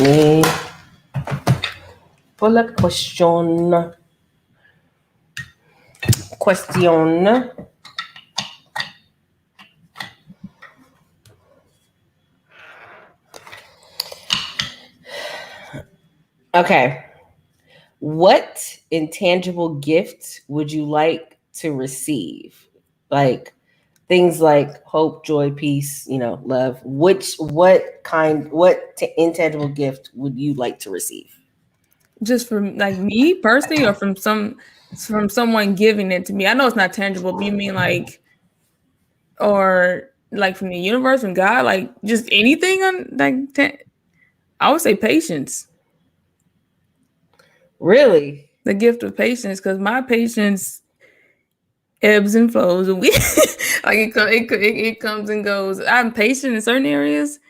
Let me pull a question. Question. Okay. What intangible gift would you like to receive? Like things like hope, joy, peace, love. What intangible gift would you like to receive? Just from like me personally, or from someone giving it to me. I know it's not tangible, but you mean like, or like from the universe, from God, like just anything on like. I would say patience. Really? The gift of patience, because my patience ebbs and flows, and we like it comes and goes. I'm patient in certain areas,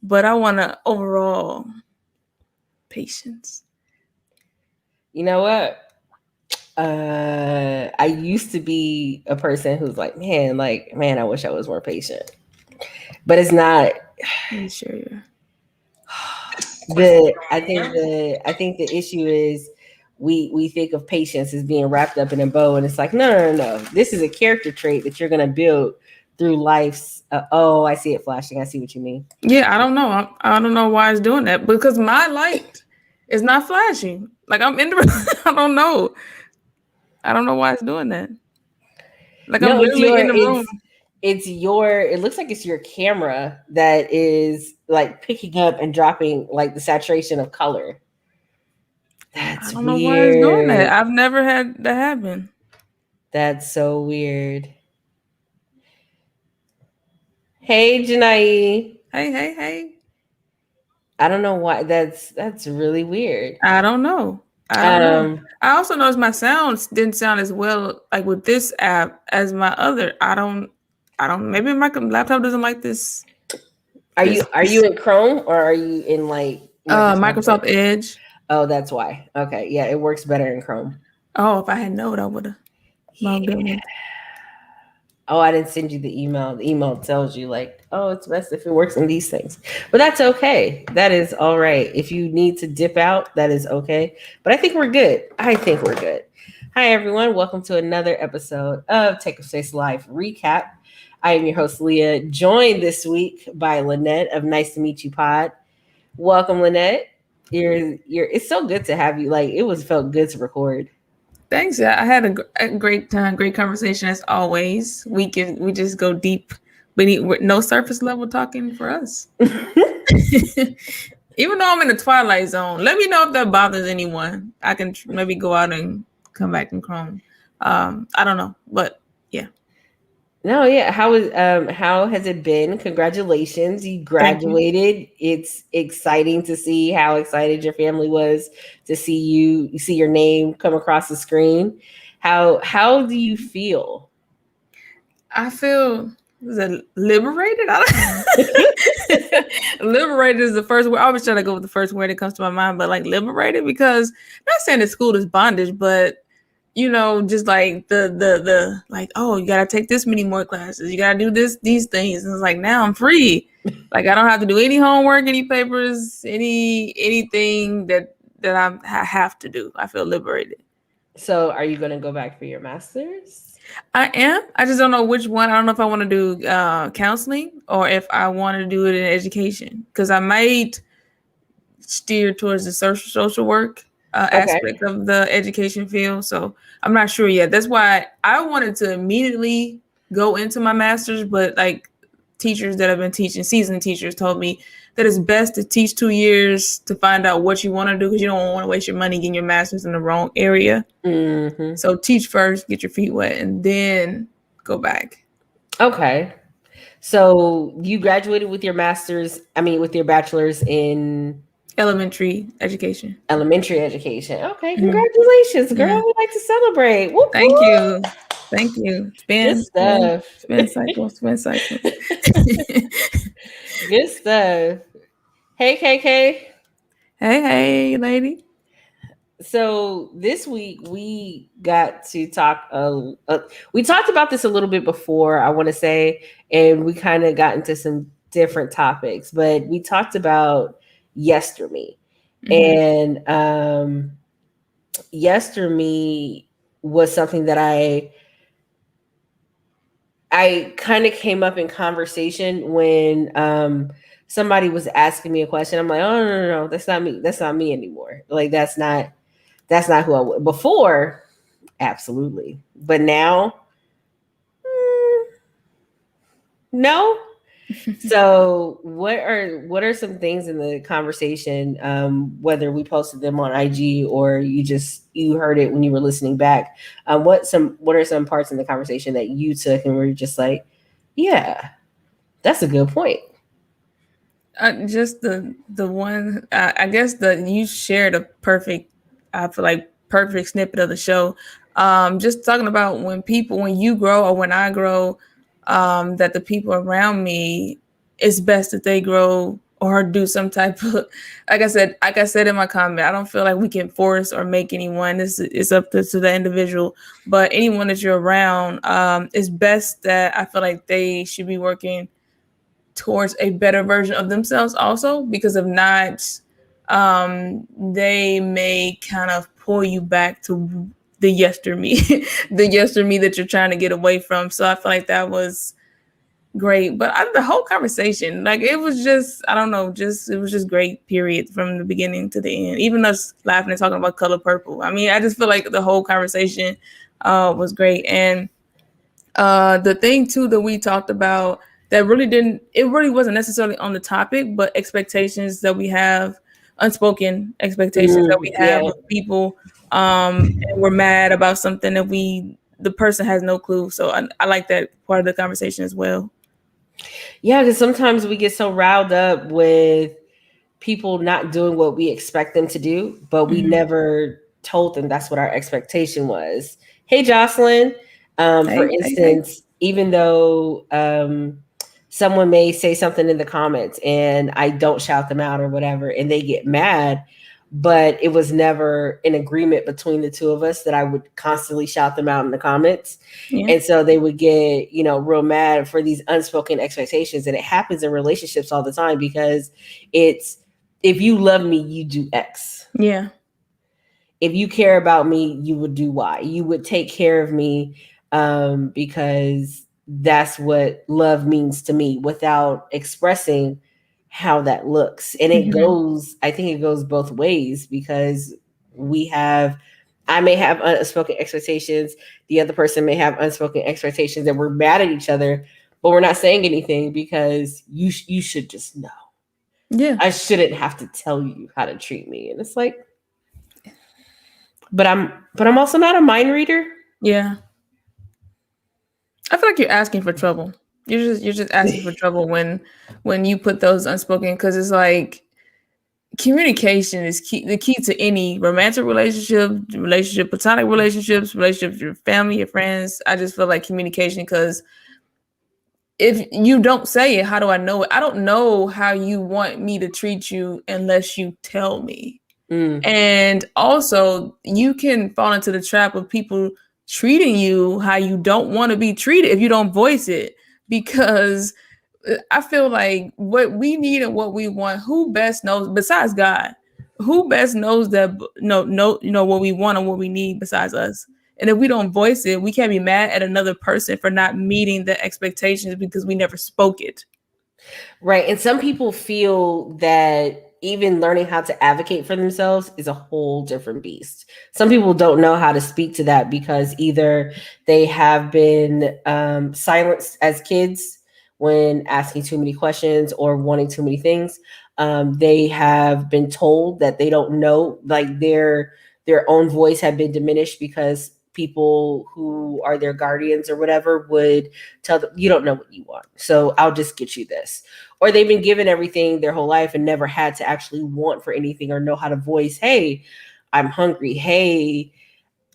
but I want to overall patience. You know what? I used to be a person who's like, man, I wish I was more patient. But it's not. Sure. I think the issue is we think of patience as being wrapped up in a bow, and it's like no. This is a character trait that you're gonna build through life's. I see it flashing. I see what you mean. Yeah, I don't know. I don't know why it's doing that, because my light is not flashing. Like I'm in the. I don't know. I don't know why it's doing that. Like I'm No, it's literally your in the room. it's your it looks like it's your camera that is like picking up and dropping like the saturation of color. I That's don't know why it's doing that. weird. I've never had that happen. That's so weird. Hey, Janai. Hey. I don't know why that's really weird. I don't know. I don't know. Um, I also noticed my sounds didn't sound as well like with this app as my other. I don't. Maybe my laptop doesn't like this. are you This, are you this in Chrome or are you in like Microsoft Microsoft Edge? Edge. Oh, that's why. Okay, yeah, it works better in Chrome. Oh, if I had known, I would have logged in Yeah. with. Oh, I didn't send you the email. The email tells you like, oh, it's best if it works in these things. But that's okay. That is all right. If you need to dip out, that is okay. But I think we're good. Hi everyone. Welcome to another episode of Take a Space Live Recap. I am your host, Leah, joined this week by Lynette of Nice to Meet You Pod. Welcome, Lynette. It's so good to have you. Like felt good to record. Thanks. I had a great time, great conversation as always. We just go deep, but no surface level talking for us. Even though I'm in the twilight zone, let me know if that bothers anyone. I can maybe go out and come back in Chrome. I don't know, but yeah. No, yeah. How has it been? Congratulations. You Thank you. graduated. It's exciting to see how excited your family was to see you see your name come across the screen. How do you feel? I feel liberated. Liberated is the first word. I always try to go with the first word that comes to my mind, but like liberated, because I'm not saying that school is bondage, but just like the like, oh, you gotta take this many more classes, you gotta do these things, and it's like now I'm free. Like I don't have to do any homework, any papers, anything that I have to do. I feel liberated. So, are you going to go back for your master's? I am. I just don't know which one. I don't know if I want to do counseling or if I want to do it in education, because I might steer towards the social work Okay. aspect of the education field. So I'm not sure yet. That's why I wanted to immediately go into my master's, but like teachers that have been teaching, seasoned teachers, told me that it's best to teach 2 years to find out what you want to do, because you don't want to waste your money getting your master's in the wrong area. Mm-hmm. So teach first, get your feet wet, and then go back. Okay. So, you graduated with your with your bachelor's in Elementary education. elementary education. Okay, Mm-hmm. congratulations, girl. Yeah. We like to celebrate. Whoop, Thank whoop. you. Thank you. It's Good been it's been stuff. it's been cycles. It's been cycles. Good stuff. Hey, KK. Hey, lady. So this week we got to talk. We talked about this a little bit before, I want to say, and we kind of got into some different topics. But we talked about, Yesterme. Mm-hmm. And Yesterme was something that I kind of came up in conversation when somebody was asking me a question. I'm like, oh no, that's not me. That's not me anymore. Like that's not who I was before. Absolutely, but now, no. So what are some things in the conversation, whether we posted them on IG or you heard it when you were listening back? What are some parts in the conversation that you took and were just like, yeah, that's a good point. Just the one, I guess the you shared a perfect, I feel like perfect snippet of the show. Just talking about when you grow or when I grow, that the people around me, it's best that they grow or do some type of, like I said in my comment, I don't feel like we can force or make anyone. This is up to the individual, but anyone that you're around, it's best that I feel like they should be working towards a better version of themselves also, because if not, they may kind of pull you back to the yesterme the yesterme that you're trying to get away from. So I feel like that was great. But the whole conversation, like, it was just, I don't know, just it was just great, period, from the beginning to the end. Even us laughing and talking about Color Purple, I mean, I just feel like the whole conversation was great. And the thing too that we talked about that really wasn't necessarily on the topic, but expectations that we have, unspoken expectations that we have Yeah. of people, and we're mad about something that the person has no clue. So I like that part of the conversation as well. Yeah, because sometimes we get so riled up with people not doing what we expect them to do, but we Mm-hmm. never told them that's what our expectation was. Hey, Jocelyn. For Hey. instance, even though someone may say something in the comments and I don't shout them out or whatever, and they get mad, but it was never an agreement between the two of us that I would constantly shout them out in the comments. Yeah. And so they would get, real mad for these unspoken expectations. And it happens in relationships all the time because it's, if you love me, you do X. Yeah. If you care about me, you would do Y. You would take care of me, because that's what love means to me, without expressing how that looks. And Mm-hmm. I think it goes both ways because I may have unspoken expectations. The other person may have unspoken expectations, that we're mad at each other, but we're not saying anything because you should just know. Yeah. I shouldn't have to tell you how to treat me. And it's like, but I'm also not a mind reader. Yeah. I feel like you're asking for trouble. You're just asking for trouble when you put those unspoken, because it's like communication is key. The key to any romantic platonic relationships with your family, your friends. I just feel like communication, because if you don't say it, how do I know it? I don't know how you want me to treat you unless you tell me. Mm. And also, you can fall into the trap of people treating you how you don't want to be treated if you don't voice it. Because I feel like what we need and what we want, who best knows besides God? Who best knows that what we want and what we need besides us? And if we don't voice it, we can't be mad at another person for not meeting the expectations because we never spoke it. Right. And some people feel that even learning how to advocate for themselves is a whole different beast. Some people don't know how to speak to that because either they have been silenced as kids when asking too many questions or wanting too many things. They have been told that they don't know, like their own voice had been diminished because people who are their guardians or whatever would tell them, you don't know what you want, so I'll just get you this. Or they've been given everything their whole life and never had to actually want for anything or know how to voice, hey, I'm hungry, hey,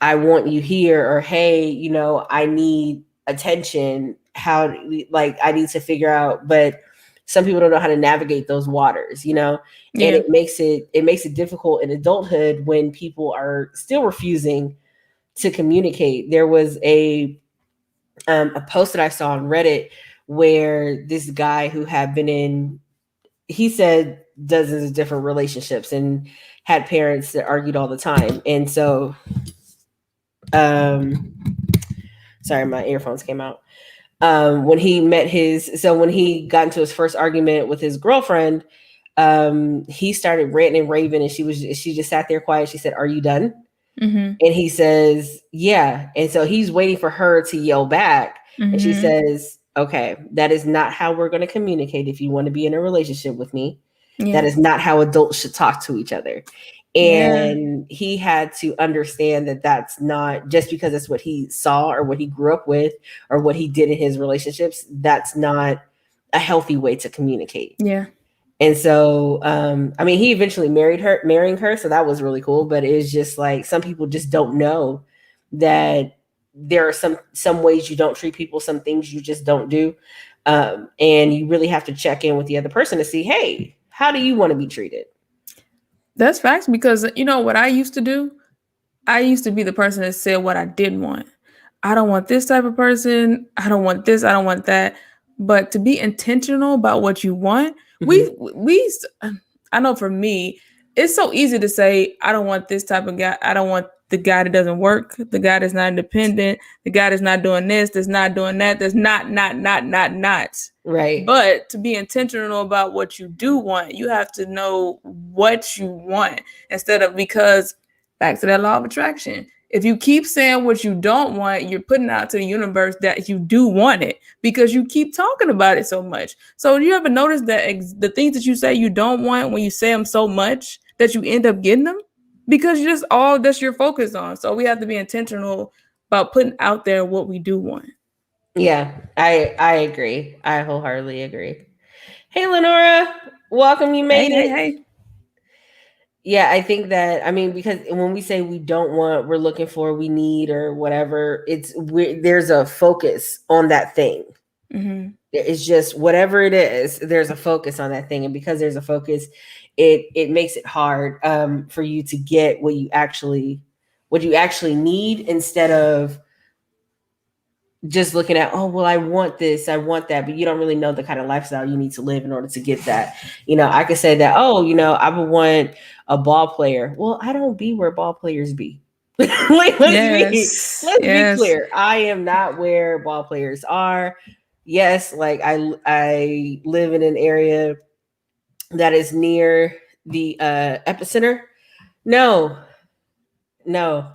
I want you here, or hey, I need attention, how, like, I need to figure out. But some people don't know how to navigate those waters, and Yeah. it makes it difficult in adulthood when people are still refusing to communicate. There was a post that I saw on Reddit where this guy who had been in he said dozens of different relationships and had parents that argued all the time. And so, um, sorry, my earphones came out. When he met when he got into his first argument with his girlfriend, he started ranting and raving, and she just sat there quiet. She said, "Are you done?" Mm-hmm. And he says, "Yeah." And so he's waiting for her to yell back. And she Mm-hmm. says, "Okay, that is not how we're going to communicate if you want to be in a relationship with me. That Yeah. is not how adults should talk to each other." Yeah. And he had to understand that that's not just because it's what he saw or what he grew up with or what he did in his relationships. That's not a healthy way to communicate. Yeah. And so, I mean, he eventually marrying her. So that was really cool. But it's just like some people just don't know that there are some ways you don't treat people, some things you just don't do. And you really have to check in with the other person to see, hey, how do you want to be treated? That's facts, because you know what I used to do? I used to be the person that said what I didn't want. I don't want this type of person. I don't want this. I don't want that. But to be intentional about what you want, Mhm. I know for me, it's so easy to say, I don't want this type of guy. I don't want the guy that doesn't work, the guy that's not independent, the guy that's not doing this, that's not doing that, that's not. Right. But to be intentional about what you do want, you have to know what you want instead of, because back to that law of attraction. If you keep saying what you don't want, you're putting out to the universe that you do want it because you keep talking about it so much. So you ever notice that the things that you say you don't want, when you say them so much that you end up getting them? Because you just all that's your focus on. So we have to be intentional about putting out there what we do want. Yeah, I agree. I wholeheartedly agree. Hey, Lenora, welcome. You Hey, made hey, it. hey. Yeah, I think that, I mean, because when we say we don't want, we're looking for, we need, or whatever, there's a focus on that thing. Mm-hmm. It's just whatever it is, there's a focus on that thing, and because there's a focus, it makes it hard for you to get what you actually need, instead of just looking at, oh, well, I want this, I want that, but you don't really know the kind of lifestyle you need to live in order to get that. I could say that, oh, I would want a ball player. Well, I don't be where ball players be. Like, Yes. let's be Yes. clear. I am not where ball players are. Yes, like I live in an area that is near the epicenter. No, no,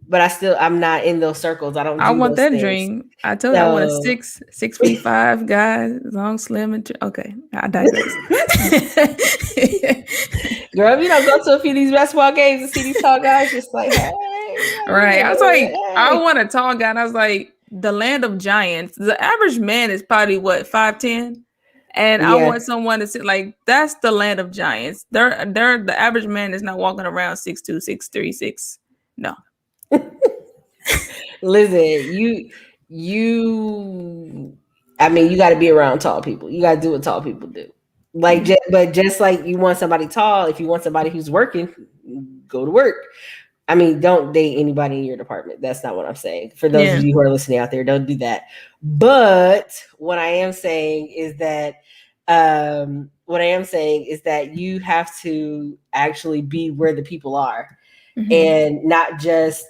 but I'm not in those circles. I don't I do want those that things. dream. I told you I want a So 6'5" guy, long, slim, and okay. I digress. girl, if you don't go to a few of these basketball games and see these tall guys, just like, hey, how you Right. I was like, doing? I Hey. want a tall guy, and I was like, the land of giants. The average man is probably what, 5'10", and I Yeah. want someone to sit like that's the land of giants. They're the average man is not walking around 6'2", 6'3", 6. No. Listen, you I mean, you gotta be around tall people. You gotta do what tall people do. Like, Mm. but just like you want somebody tall, if you want somebody who's working, go to work. I mean, don't date anybody in your department. That's not what I'm saying. For those of Yeah. you who are listening out there, don't do that. But what I am saying is that you have to actually be where the people are, Mm-hmm. and not just,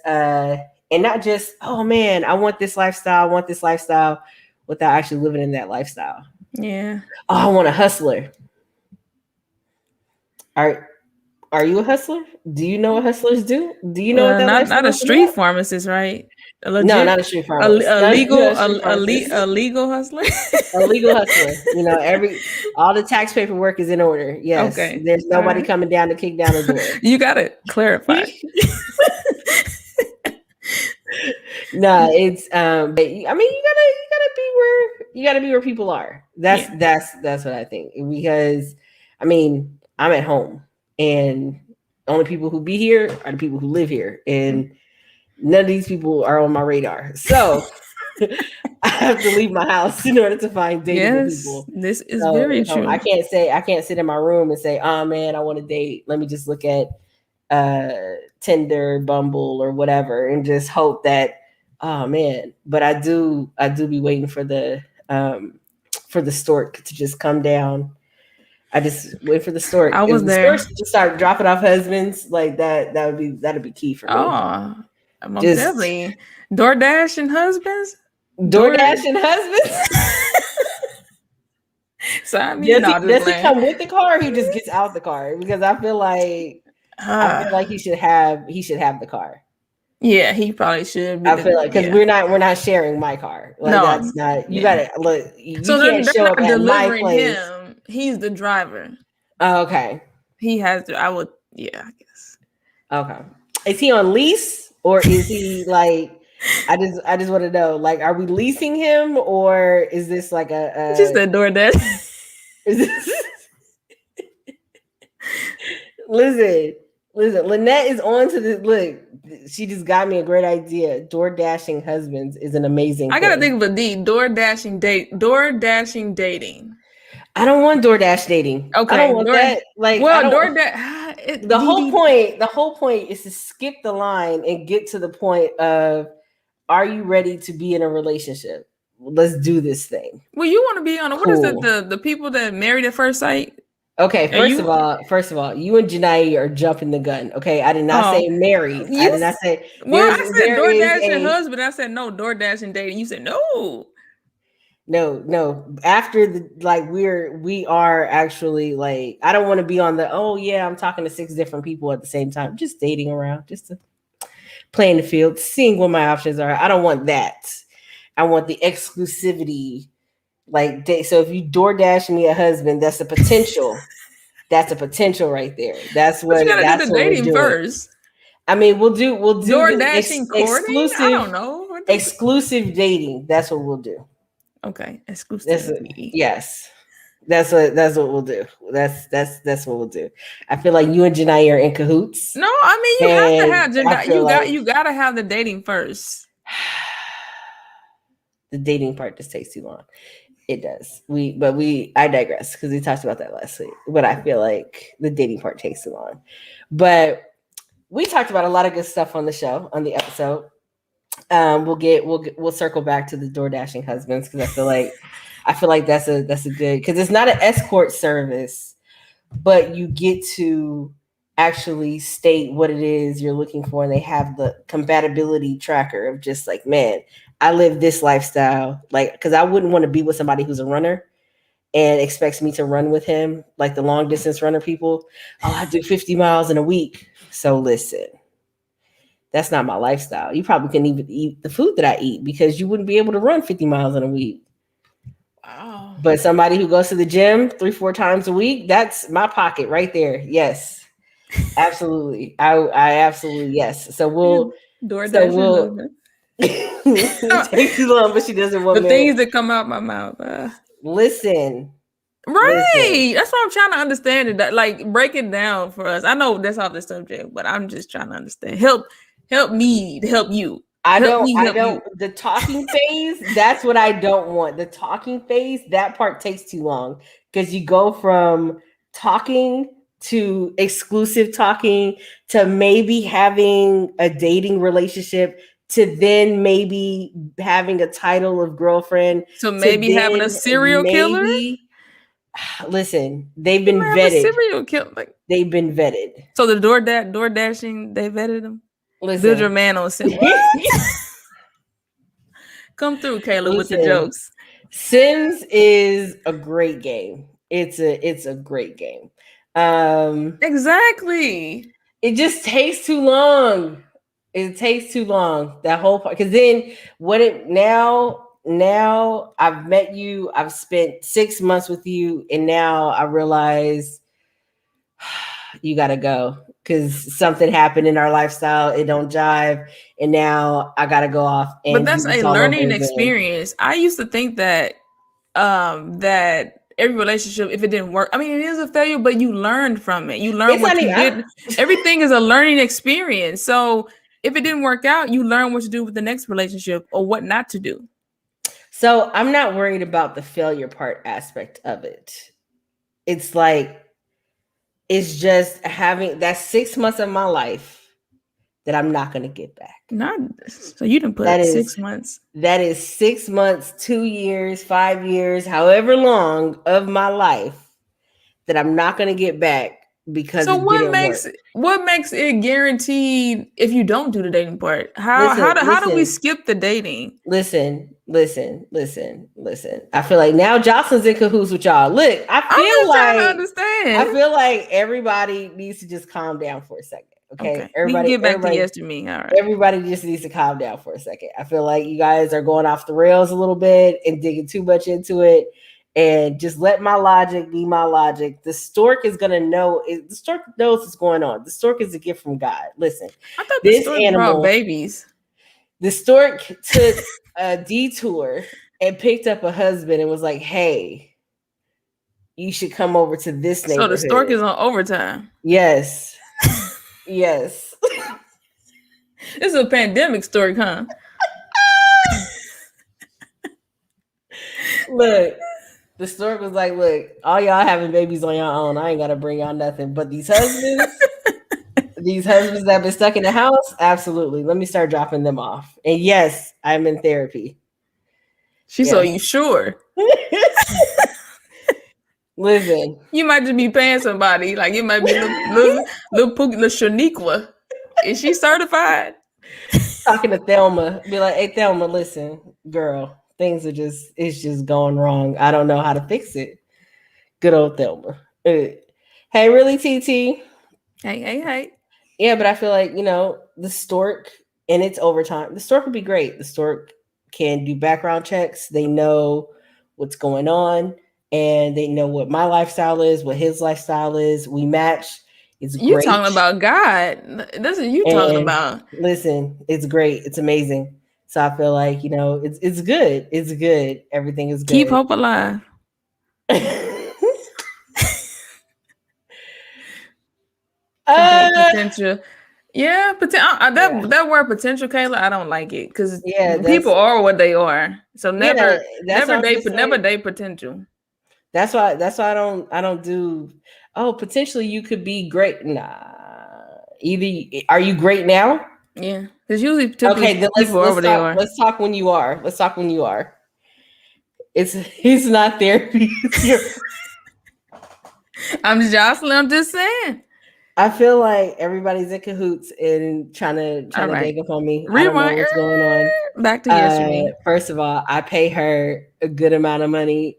oh man, I want this lifestyle, without actually living in that lifestyle. Yeah. Oh, I want a hustler. Are are you a hustler? Do you know what hustlers do? Do you know what Well, that not lifestyle a is street about? pharmacist, right? A No, legit, not a street pharmacist. a Not legal, a street pharmacist. a legal hustler. A legal hustler. All the tax paperwork is in order. Yes, Okay. there's All nobody right. coming down to kick down the door. You gotta clarify. No, it's but I mean, you gotta be where people are. That's Yeah. that's what I think, because I mean, I'm at home, and only people who be here are the people who live here, and none of these people are on my radar. So I have to leave my house in order to find dateable Yes, people. this is very So true. I can't sit in my room and say, oh man, I want to date. Let me just look at uh Tinder, Bumble, or whatever, and just hope that, oh man. But I do be waiting for the stork to just come down I just wait for the store. I If was the store there. just start dropping off husbands like that, that'd be key for me. Oh, most Just definitely. DoorDash and husbands? Door DoorDash and husbands. Sign me. No, just Does he playing. come with the car? Or he just gets out the car because I feel like he should have the car. Yeah, he probably should. I feel like because Yeah. we're not sharing my car. Like No. that's not you Yeah. gotta look. You So can't they're show up not at my delivering place. him. He's the driver. Oh, okay. He has to. I would. Yeah, I guess. Okay. Is he on lease or is he like? I just want to know. Like, are we leasing him or is this like Just a DoorDash. Is this, listen. Lynette is on to the look. She just got me a great idea. Door dashing husbands is an amazing. I gotta think of a D. Door dashing dating. I don't want DoorDash dating. Okay. I don't want that. Like, well, I don't. DoorDash. The whole point is to skip the line and get to the point of, are you ready to be in a relationship? Let's do this thing. Well, you want to be on a, Cool. what is it? The people that married at first sight. Okay, first of all, you and Janai are jumping the gun. Okay, I did not say married. I did not say. Well, I said DoorDash and husband. I said no, DoorDash and dating. You said no. No. After we are actually like, I don't want to be on the, oh yeah, I'm talking to 6 different people at the same time, just dating around, just to play in the field, seeing what my options are. I don't want that. I want the exclusivity. Like, so if you DoorDash me a husband, that's a potential. That's a potential right there. That's what. But you gotta that's do the dating first. I mean, we'll do DoorDashing exclusive. I don't know. Exclusive dating. That's what we'll do. Okay, exclusive. Yes, that's what we'll do. That's what we'll do. I feel like you and Janai are in cahoots. No, I mean you have to have you gotta have the dating first. The dating part just takes too long. It does. I digress because we talked about that last week. But I feel like the dating part takes too long. But we talked about a lot of good stuff on the show, on the episode. We'll circle back to the door dashing husbands because I feel like that's a good, because it's not an escort service, but you get to actually state what it is you're looking for, and they have the compatibility tracker of just like, man, I live this lifestyle, like, because I wouldn't want to be with somebody who's a runner and expects me to run with him, like the long distance runner people. Oh, I do 50 miles in a week. So listen, that's not my lifestyle. You probably couldn't even eat the food that I eat because you wouldn't be able to run 50 miles in a week. Wow. But somebody who goes to the gym 3-4 times a week, that's my pocket right there. Yes, absolutely. I absolutely, yes. So we'll it takes too long, but she doesn't want the things that come out my mouth. Listen. That's what I'm trying to understand. That, like, break it down for us. I know that's off the subject, but I'm just trying to understand. Help me to help you. I don't. The talking phase, that's what I don't want. The talking phase, that part takes too long because you go from talking to exclusive talking to maybe having a dating relationship to then maybe having a title of girlfriend. So maybe having a serial killer. Listen, they've been vetted. Serial killer. Like, they've been vetted. So the door dashing, they vetted them. Listen, build your man on Sims. Come through, Kayla, with the jokes. Sims is a great game. It's a great game. Exactly. It just takes too long. It takes too long. That whole part, because then now I've met you. I've spent 6 months with you, and now I realize you got to go because something happened in our lifestyle. It don't jive, and now I got to go off. And but that's a learning experience. I used to think that that every relationship, if it didn't work, I mean, it is a failure, but you learned from it. You learned what you did. Everything is a learning experience. So if it didn't work out, you learn what to do with the next relationship or what not to do. So I'm not worried about the failure part aspect of it. It's like, it's just having that 6 months of my life that I'm not going to get back. So you didn't put that 6 months. That is 6 months, 2 years, 5 years, however long of my life that I'm not going to get back because So it didn't work. what makes it guaranteed if you don't do the dating part? Listen, How do we listen, skip the dating? listen. I feel like now Jocelyn's in cahoots with y'all. Look, I'm just trying to understand. I feel like everybody needs to just calm down for a second. Okay. Okay, we can get back to Yesterme. All right. Everybody just needs to calm down for a second. I feel like you guys are going off the rails a little bit and digging too much into it. And just let my logic be my logic. The stork is gonna know. The stork knows what's going on. The stork is a gift from God. Listen, I thought the stork brought babies. The stork took a detour and picked up a husband and was like, "Hey, you should come over to this neighborhood." So the stork is on overtime. Yes, yes. This is a pandemic stork, huh? Look. The stork was like, look, all y'all having babies on your own. I ain't got to bring y'all nothing. But these husbands that have been stuck in the house, absolutely. Let me start dropping them off. And yes, I'm in therapy. She's so you sure? Listen. You might just be paying somebody. Like it might be little Shaniqua. Is she certified? Talking to Thelma. Be like, hey, Thelma, listen, girl. Things are it's just going wrong. I don't know how to fix it. Good old Thelma. Hey, really, TT? Hey. Yeah, but I feel like, the stork and its overtime, the stork would be great. The stork can do background checks. They know what's going on and they know what my lifestyle is, what his lifestyle is. We match. It's great. You talking about God. That's what you talking about. Listen, it's great. It's amazing. So I feel like, it's good. It's good. Everything is good. Keep hope alive. Potential. Yeah, that word potential, Kayla, I don't like it because people are what they are. So never date potential. That's why I don't do. Oh, potentially you could be great. Nah, either are you great now? Yeah, because usually okay. Then let's talk when you are. Let's talk when you are. It's not therapy. I'm just saying. I feel like everybody's in cahoots and trying to gang up on me. Rewind. I don't know what's going on. Back to Yesterme. First of all, I pay her a good amount of money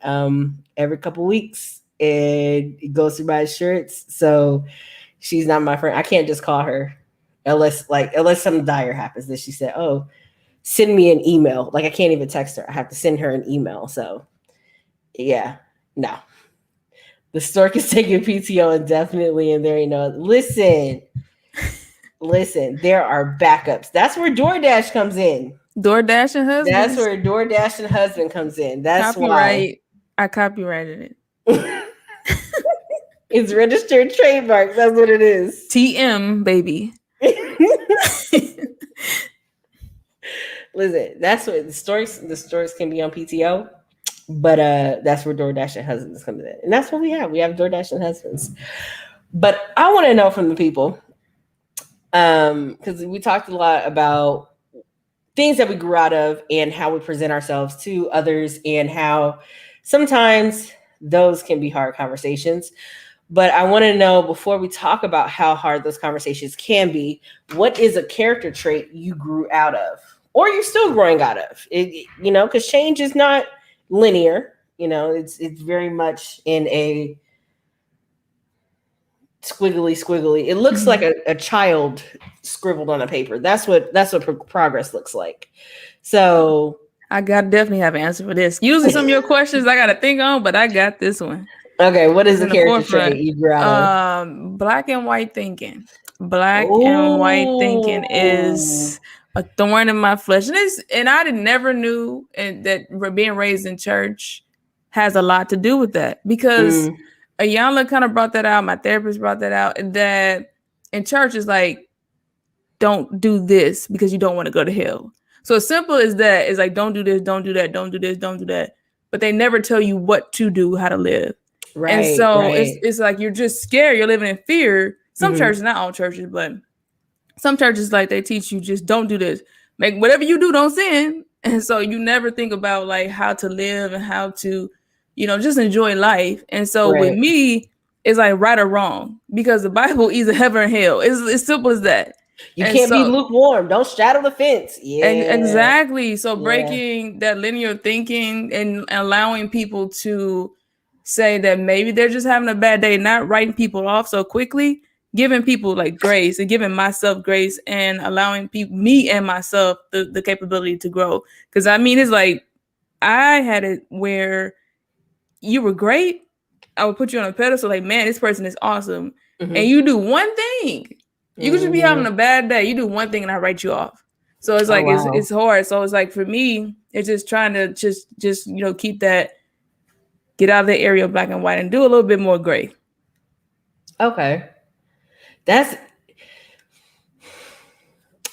every couple weeks, and it goes through my insurance. So she's not my friend. I can't just call her unless something dire happens. That she said, "Oh, send me an email." Like I can't even text her. I have to send her an email. So yeah, no. The stork is taking PTO indefinitely, and there listen, there are backups. That's where DoorDash comes in. DoorDash and husband. That's where DoorDash and husband comes in. That's why I copyrighted it. It's registered trademark. That's what it is. TM, baby. Listen, that's what the stories can be on PTO. But that's where DoorDash and husbands come in. And that's what we have. We have DoorDash and husbands. But I want to know from the people, because we talked a lot about things that we grew out of and how we present ourselves to others and how sometimes those can be hard conversations. But I want to know, before we talk about how hard those conversations can be, what is a character trait you grew out of or you're still growing out of? Because change is not linear, it's very much in a squiggly. It looks like a child scribbled on a paper. That's what progress looks like. So I definitely have an answer for this. Usually some of your questions I gotta think on, but I got this one. Okay, what is the character trait you grew out of? Black and white thinking. And white thinking is a thorn in my flesh, and I never knew that being raised in church has a lot to do with that, because Ayanla kind of brought that out. My therapist brought that out, that in church is like, don't do this because you don't want to go to hell. So as simple as that is like, don't do this, don't do that, don't do this, don't do that. But they never tell you what to do, how to live. Right. And so it's like you're just scared. You're living in fear. Some churches, not all churches, but some churches, like, they teach you just don't do this. Make whatever you do, don't sin. And so you never think about, like, how to live and how to, just enjoy life. And so with me, I grew up is like right or wrong, because the Bible either heaven or hell. It's simple as that. You And can't be so, lukewarm. Don't straddle the fence. and Yeah. exactly. So Yeah. breaking that linear thinking and allowing people to say that maybe they're just having a bad day, not writing people off so quickly, giving people like grace and giving myself grace and allowing people, me and myself, the capability to grow. Because I mean, it's like I had it where you were great. I would put you on a pedestal, like, man, this person is awesome. And Mm-hmm. you do one thing. You could just be having a Mm-hmm. bad day. You do one thing and I write you off. So it's Oh like wow. it's hard. So it's like for me, it's just trying to just keep that, get out of the area of black and white and do a little bit more gray. Okay. That's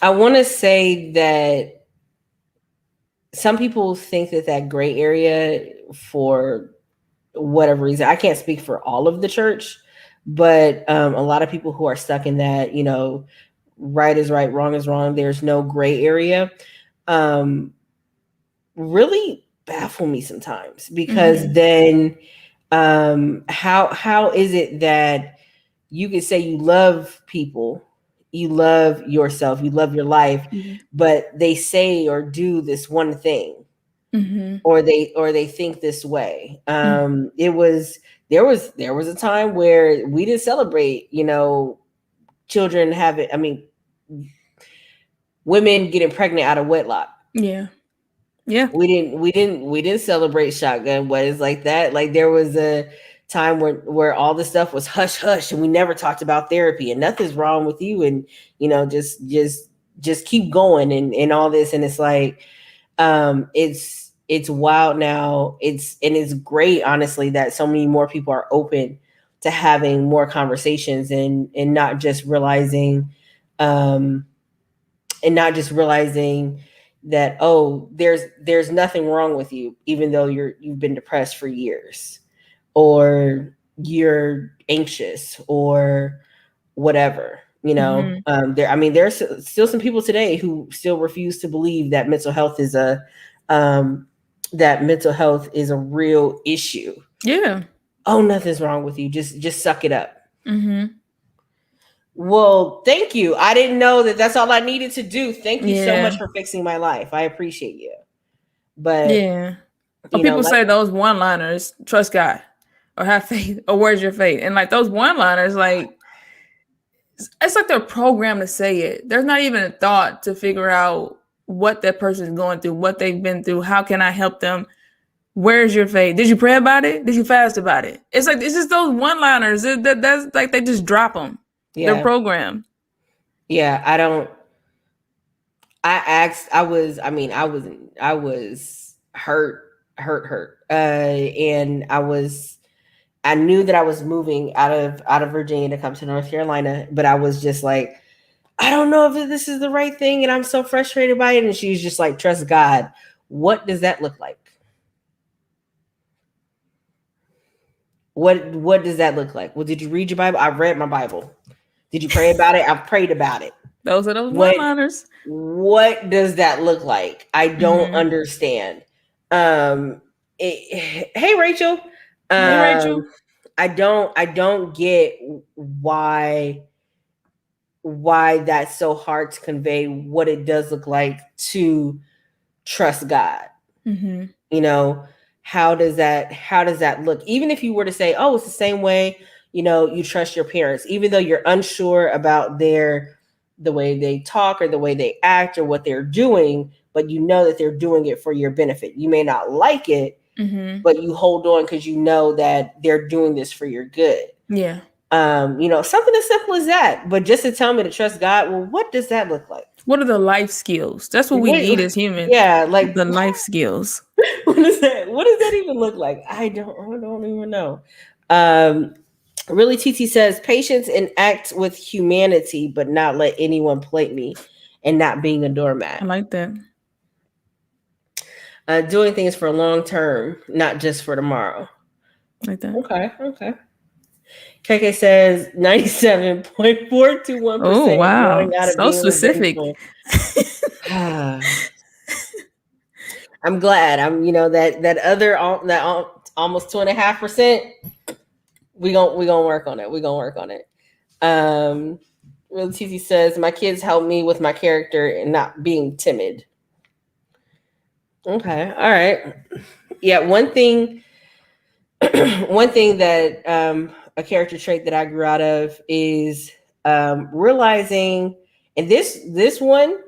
I want to say that some people think that that gray area, for whatever reason, I can't speak for all of the church, but a lot of people who are stuck in that, right is right, wrong is wrong, there's no gray area, um, really baffle me sometimes, because Mm-hmm. then how is it that you could say you love people, you love yourself, you love your life, but they say or do this one thing, Mm-hmm. or they think this way. It was there was a time where we didn't celebrate, children having, I mean, women getting pregnant out of wedlock. Yeah. Yeah. We didn't celebrate shotgun weddings like that. Like, there was a time where all this stuff was hush hush, and we never talked about therapy, and nothing's wrong with you, and just keep going, and all this. And it's like, it's wild now. It's great, honestly, that so many more people are open to having more conversations, and not just realizing, um and not just realizing that, oh, there's nothing wrong with you, even though you've been depressed for years, or you're anxious, or whatever. Mm-hmm. There's still some people today who still refuse to believe that um, mental health is a real issue. Yeah. Oh, nothing's wrong with you. Just suck it up. Mm-hmm. Well, thank you. I didn't know that that's all I needed to do. Thank you so Yeah. much for fixing my life. I appreciate you. But, Yeah. Or people like, say those one liners, trust God or have faith or where's your faith? And like those one liners, like it's like they're programmed to say it. There's not even a thought to figure out what that person is going through, what they've been through. How can I help them? Where's your faith? Did you pray about it? Did you fast about it? It's like it's just those one liners. That's like they just drop them. They're yeah. programmed. Yeah, I asked, I was hurt. And I knew that I was moving out of Virginia to come to North Carolina, but I was just like, I don't know if this is the right thing, and I'm so frustrated by it. And she's just like, trust God. What does that look like? What does that look like? Well, did you read your Bible? I read my Bible. Did you pray about it? I've prayed about it. Those are those What one-liners. what does that look like? I don't Mm-hmm. understand. Hey Rachel. Hey, Rachel. I don't get why that's so hard to convey what it does look like to trust God. Mm-hmm. How does that look? Even if you were to say, oh, it's the same way, you trust your parents, even though you're unsure about the way they talk, or the way they act, or what they're doing, but you know that they're doing it for your benefit. You may not like it, Mm-hmm. but you hold on because you know that they're doing this for your good. Yeah. Something as simple as that. But just to tell me to trust God, well, what does that look like? What are the life skills? That's what we need as humans. Yeah, like, The life skills. what does that even look like? I don't even know. Really, TT says patience and act with humanity, but not let anyone plate me, and not being a doormat. I like that. Doing things for long term, not just for tomorrow. Like that. Okay. KK says 97.421% Oh, wow. growing out of So being specific. revengeful. I'm glad. I'm, that other, that almost 2.5%. we gonna work on it. We gonna work on it. Real TC says my kids help me with my character and not being timid. Okay, all right. Yeah, one thing that a character trait that I grew out of is realizing, and this one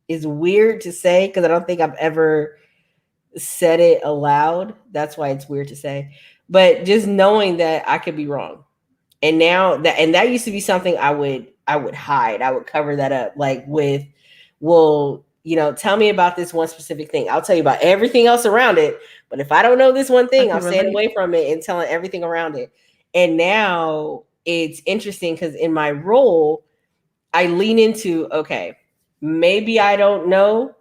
is weird to say because I don't think I've ever said it aloud. That's why it's weird to say. But just knowing that I could be wrong. And now that used to be something I would hide. I would cover that up like with, well, tell me about this one specific thing. I'll tell you about everything else around it. But if I don't know this one I thing, can I'm staying relate. away from it and telling everything around it. And now it's interesting because in my role, I lean into, okay, maybe I don't know.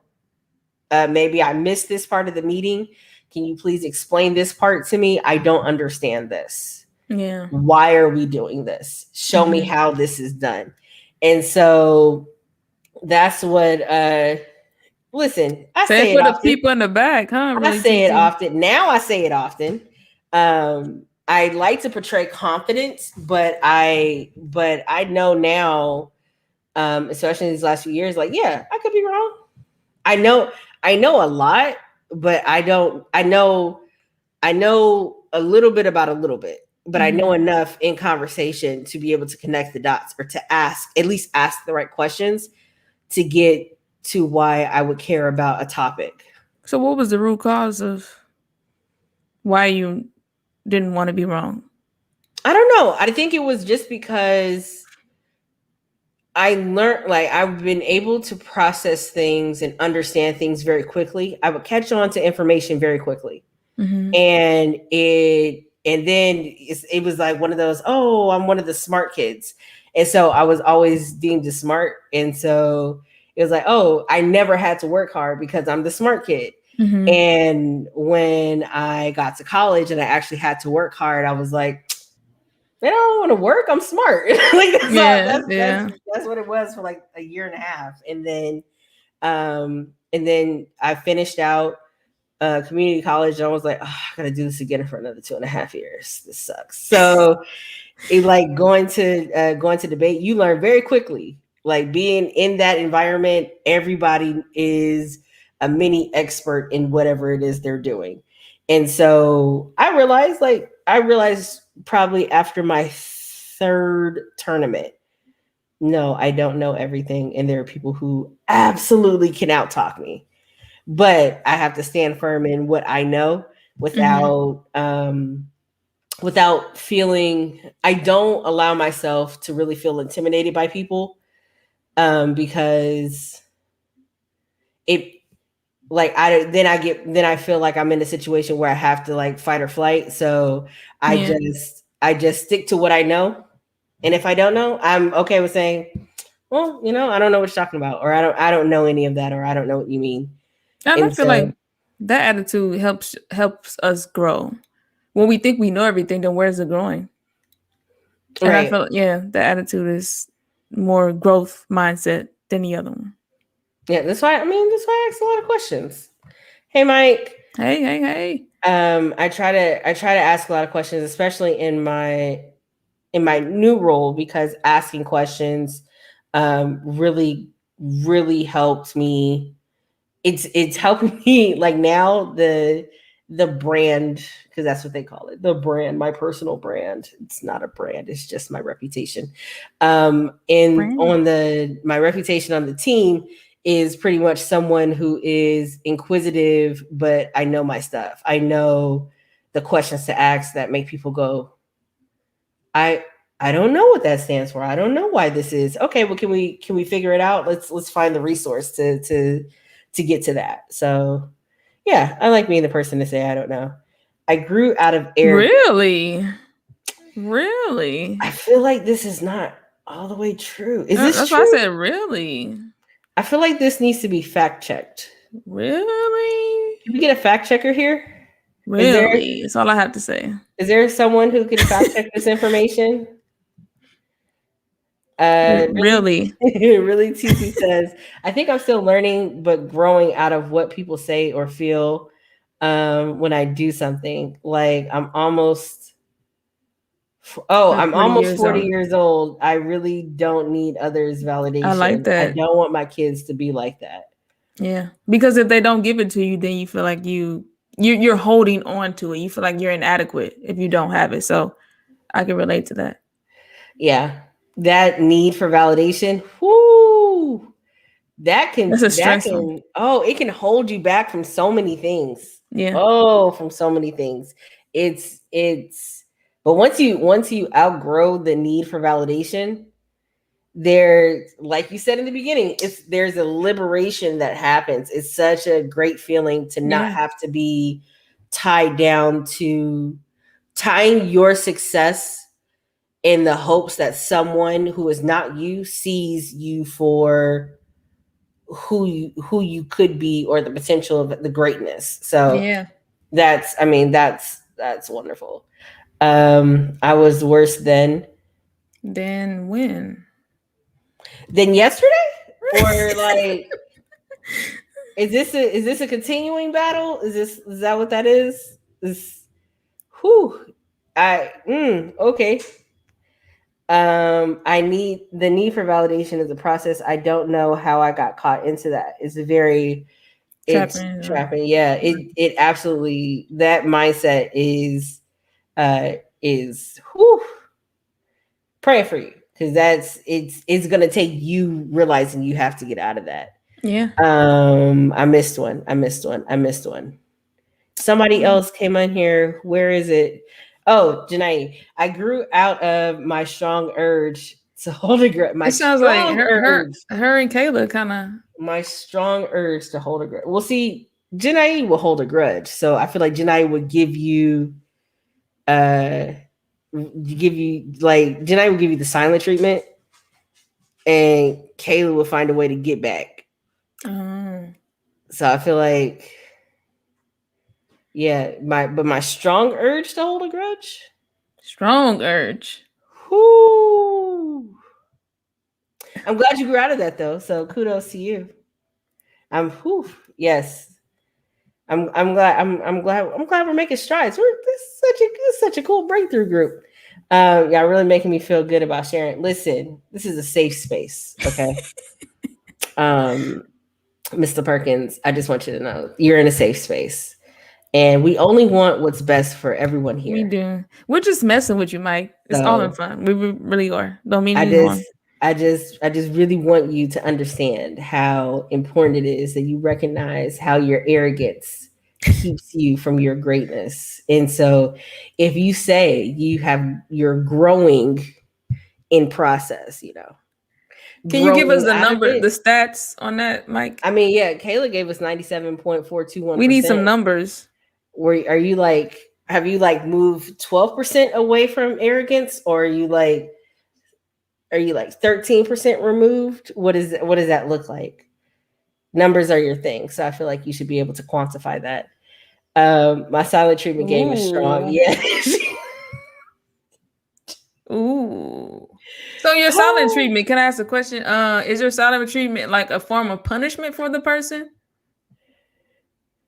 Maybe I missed this part of the meeting. Can you please explain this part to me? I don't understand this. Yeah. Why are we doing this? Show me how this is done. And so that's what listen, I Say say it it for the often. people in the back, huh? I say it often. Now I say it often. I like to portray confidence, but I know now, especially in these last few years, like, yeah, I could be wrong. I know a lot, but I know a little bit about a little bit, but I know enough in conversation to be able to connect the dots or to at least ask the right questions to get to why I would care about a topic. So what was the root cause of why you didn't want to be wrong? I don't know. I think it was just because I learned, like, I've been able to process things and understand things very quickly. I would catch on to information very quickly. And then it was like one of those, oh, I'm one of the smart kids. And so I was always deemed as smart. And so it was like, oh, I never had to work hard because I'm the smart kid. And when I got to college and I actually had to work hard, I was like, man, I don't want to work. I'm smart. Like that's what it was for like a year and a half. And then I finished out community college, and I was like, oh, I gotta do this again for another 2.5 years. This sucks. So it, like, going to debate, you learn very quickly. Like, being in that environment, everybody is a mini expert in whatever it is they're doing. And so I realized probably after my third tournament, no, I don't know everything. And there are people who absolutely can outtalk me. But I have to stand firm in what I know without feeling. I don't allow myself to really feel intimidated by people, because it, like, then I feel like I'm in a situation where I have to, like, fight or flight. So I just stick to what I know, and if I don't know, I'm okay with saying, well, I don't know what you're talking about, or I don't know any of that, or I don't know what you mean. And I And feel like that attitude helps us grow. When we think we know everything, then where's the growing? And I feel the attitude is more growth mindset than the other one. Yeah, that's why I ask a lot of questions. Hey, Mike. Hey. I try to ask a lot of questions, especially in my new role, because asking questions really helped me. It's helping me, like, now the brand, because that's what they call it, the brand, my personal brand. It's not a brand, it's just my reputation. My reputation on the team is pretty much someone who is inquisitive, but I know my stuff. I know the questions to ask that make people go, I don't know what that stands for. I don't know why this is. Okay, well, can we figure it out? Let's find the resource to get to that. So yeah, I like being the person to say I don't know. I grew out of Really? I feel like this is not all the way true. Is this that's true? why I said really. I feel like this needs to be fact checked. Really? Can we get a fact checker here? Really? That's all I have to say. Is there someone who can fact check this information? Really? Really, TC says, I think I'm still learning, but growing out of what people say or feel when I do something. Like, I'm almost Oh, At I'm 40 almost years 40 old. years old. I really don't need others' I like validation. I that. don't want my kids to be like that. Yeah. Because if they don't give it to you, then you feel like you're holding on to it. You feel like you're inadequate if you don't have it. So I can relate to that. Yeah. That need for validation. Whoo. That's a stressful. It can hold you back from so many things. Yeah. Oh, from so many things. It's but once you outgrow the need for validation, there, like you said in the beginning, there's a liberation that happens. It's such a great feeling to not Yeah. have to be tied down to tying your success in the hopes that someone who is not you sees you for who you could be, or the potential of the greatness. So Yeah. that's wonderful. I was worse Then when? than yesterday, or like, is this a continuing battle? Is that what that is? Is whew. Okay. I need the need for validation is a process. I don't know how I got caught into that. It's Trapping. trapping. Yeah, it absolutely, that mindset is whew, praying for you, because it's gonna take you realizing you have to get out of that. Yeah. I missed one. I missed one. Somebody else came on here. Where is it? Oh, Janae, I grew out of my strong urge to hold a grudge. It sounds like her and Kayla kind of. My strong urge to hold a grudge. Well, see, Janae will hold a grudge, so I feel like Janae would uh give you like Janae would give you the silent treatment, and Kayla will find a way to get back. Oh. So I feel like, yeah, my strong urge to hold a grudge. Strong urge. Whoo. I'm glad you grew out of that though. So kudos to you. Whew, yes. I'm glad we're making strides. This is such a cool breakthrough group. Y'all really making me feel good about sharing. Listen, this is a safe space, okay? um, Mr. Perkins, I just want you to know you're in a safe space, and we only want what's best for everyone We here. do. We're just messing with you, Mike. It's all in So fun. We really are. Don't mean I any just harm. I just really want you to understand how important it is that you recognize how your arrogance keeps you from your greatness. And so if you say you're growing in process, Can you give us growing the out of number, the it. stats on that, Mike? I mean, yeah, Kayla gave us We need some 97.421%. numbers. Where are you like, have you like moved 12% away from arrogance, or are you like 13% removed? What does that look like? Numbers are your thing, so I feel like you should be able to quantify that. My silent treatment game is strong. Ooh. Yeah. Ooh. So your silent Oh, treatment, can I ask a question? Is your silent treatment like a form of punishment for the person?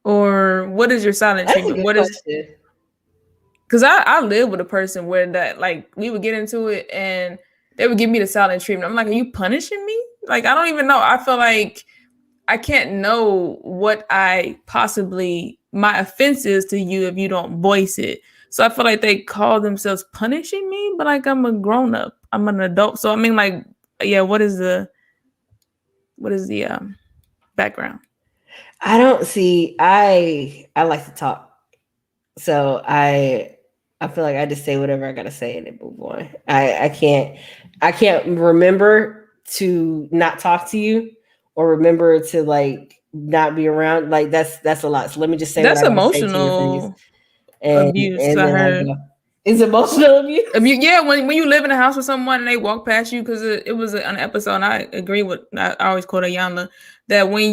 Or what is your silent that's a treatment? good What is question. because I live with a person where that like we would get into it and they would give me the silent treatment. I'm like, are you punishing me? Like I don't even know. I feel like I can't know what I possibly my offense is to you if you don't voice it. So I feel like they call themselves punishing me, but like I'm a grown up. I'm an adult. So I mean like yeah, what is the background? I don't see. I like to talk, so I feel like I just say whatever I gotta say and then move on. I can't remember to not talk to you, or remember to like not be around. Like that's a lot. So let me just say what That's I gotta say to your face, emotional and abuse. and I then I heard. go. It's emotional abuse. Yeah, when you live in a house with someone and they walk past you, because it was an episode. And I agree with. I always quote Ayanna that when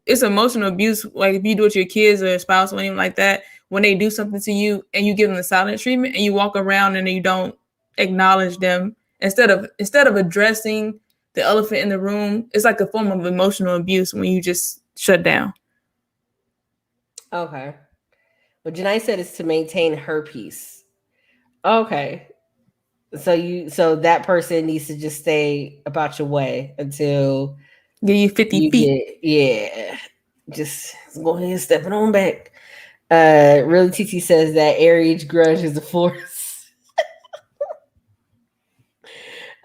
it's emotional abuse. Like if you do it to your kids or a spouse or anything like that, when they do something to you and you give them the silent treatment and you walk around and you don't acknowledge them instead of addressing the elephant in the room, it's like a form of emotional abuse when you just shut down. Okay. What Janae said is to maintain her peace. Okay. So that person needs to just stay about your way until Give you 50 you feet. get just go ahead and step it on back. Really TT says that Aries grudge is a force.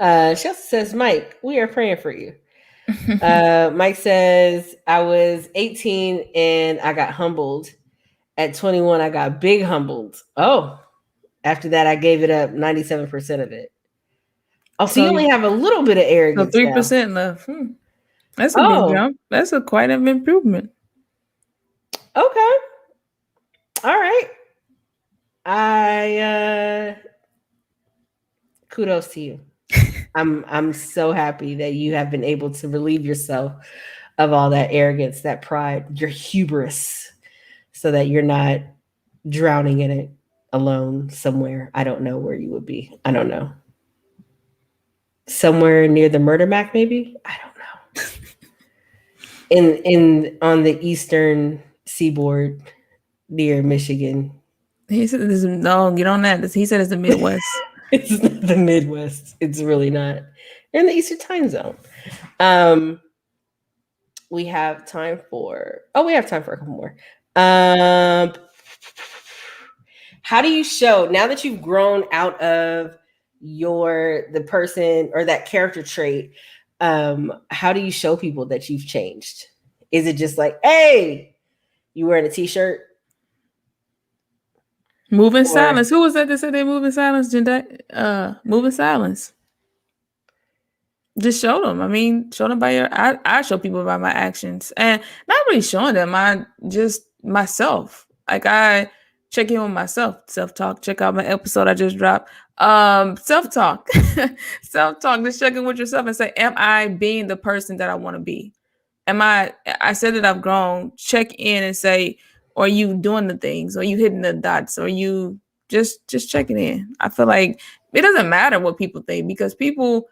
She also says, Mike, we are praying for you. Mike says, I was 18 and I got humbled. At 21, I got big humbled. Oh, after that, I gave it up 97% of it. Oh, so you So only have a little bit of so arrogance now. 3% left. That's a big Oh, jump. That's a quite an improvement. okay. All right. I kudos to you. I'm so happy that you have been able to relieve yourself of all that arrogance, that pride, your hubris, so that you're not drowning in it alone somewhere. I don't know where you would be. I don't know. Somewhere near the murder mac, maybe? I don't know. In on the eastern seaboard near Michigan. He said, "No, get on that." He said it's the Midwest. It's not the Midwest. It's really not. They're in the Eastern time zone. Um, we have time for. Oh, we have time for a couple more. Um, how do you show now that you've grown out of the person or that character trait? How do you show people that you've changed? Is it just like, hey, you wearing a t-shirt? Moving Or silence. Who was that said they move in silence? Moving silence. Just show them. I mean, show them by your. I show people by my actions, and not really showing them. I just myself. Like I check in with myself. Self talk. Check out my episode I just dropped. Self talk. Self talk. Just check in with yourself and say, am I being the person that I want to be? Am I said that I've grown. Check in and say, are you doing the things? Are you hitting the dots? Are you just checking in? I feel like it doesn't matter what people think because people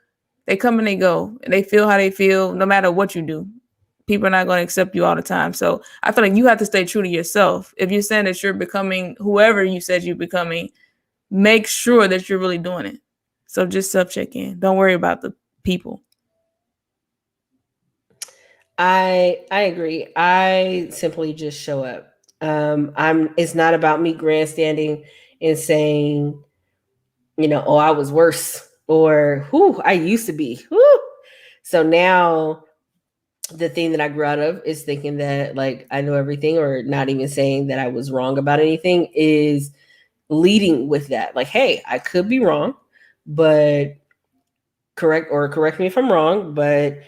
they come and they go and they feel how they feel no matter what you do. People are not going to accept you all the time. So I feel like you have to stay true to yourself. If you're saying that you're becoming whoever you said you're becoming, make sure that you're really doing it. So just self check in. Don't worry about the people. I agree. I simply just show up. I'm it's not about me grandstanding and saying, oh, I was worse or who I used to be. Whew. So now the thing that I grew out of is thinking that like I know everything or not even saying that I was wrong about anything is leading with that. Like, hey, I could be wrong, but correct me if I'm wrong, but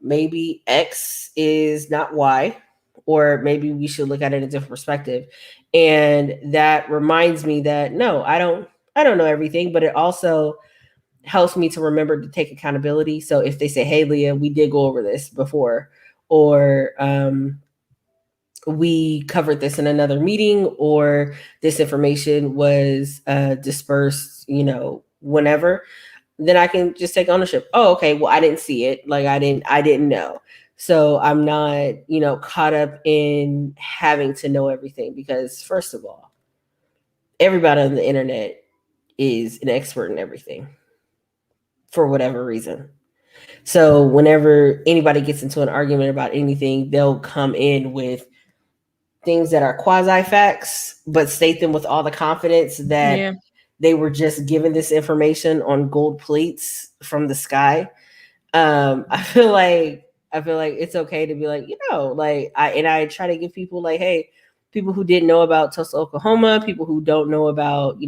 maybe X is not Y, or maybe we should look at it in a different perspective. And that reminds me that no, I don't know everything, but it also helps me to remember to take accountability. So if they say, hey Leah, we did go over this before, or we covered this in another meeting, or this information was dispersed, whenever, then I can just take ownership. Oh, okay. Well, I didn't see it. Like I didn't know. So I'm not, caught up in having to know everything because first of all, everybody on the internet is an expert in everything for whatever reason. So whenever anybody gets into an argument about anything, they'll come in with things that are quasi facts, but state them with all the confidence that Yeah. they were just given this information on gold plates from the sky. I feel like it's okay to be like, like I try to give people like, hey, people who didn't know about Tulsa, Oklahoma, people who don't know about,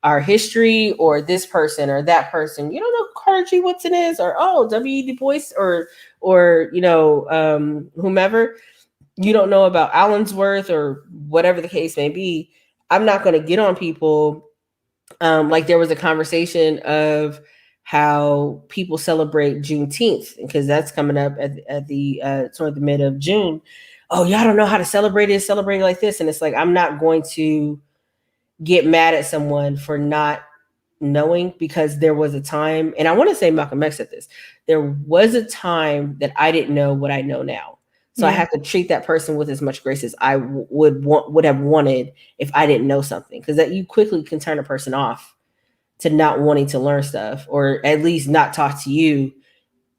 our history or this person or that person, you don't know who Carter G. Woodson is, or W. Du Bois or whomever. You don't know about Allensworth or whatever the case may be. I'm not going to get on people. Like there was a conversation of how people celebrate Juneteenth because that's coming up at the toward the mid of June. Oh, y'all don't know how to celebrate it, celebrate it like this. And it's like, I'm not going to get mad at someone for not knowing because there was a time, and I want to say Malcolm X said this, there was a time that I didn't know what I know now. So I Yeah. have to treat that person with as much grace as I would have wanted if I didn't know something, because that you quickly can turn a person off to not wanting to learn stuff, or at least not talk to you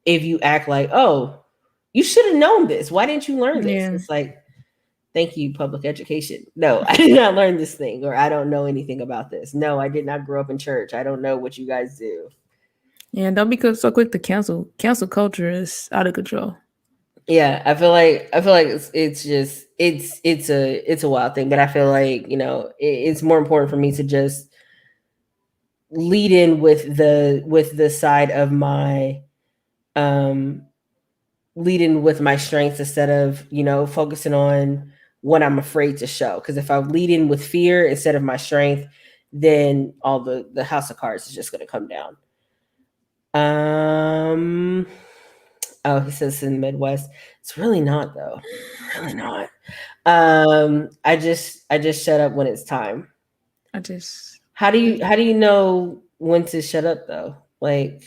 if you act like, oh, you should have known this. Why didn't you learn this? Yeah. It's like, thank you, public education. No, I did not learn this thing, or I don't know anything about this. No, I did not grow up in church. I don't know what you guys do. Yeah, don't be so quick to cancel. Cancel culture is out of control. Yeah, I feel like it's just it's a wild thing, but I feel like, it's more important for me to just lead in with the side of my um lead in with my strengths instead of, focusing on what I'm afraid to show. Because if I lead in with fear instead of my strength, then all the house of cards is just going to come down. Oh, he says in the Midwest. It's really not, though. Really not. I just shut up when it's time. I just How do you know when to shut up, though? Like,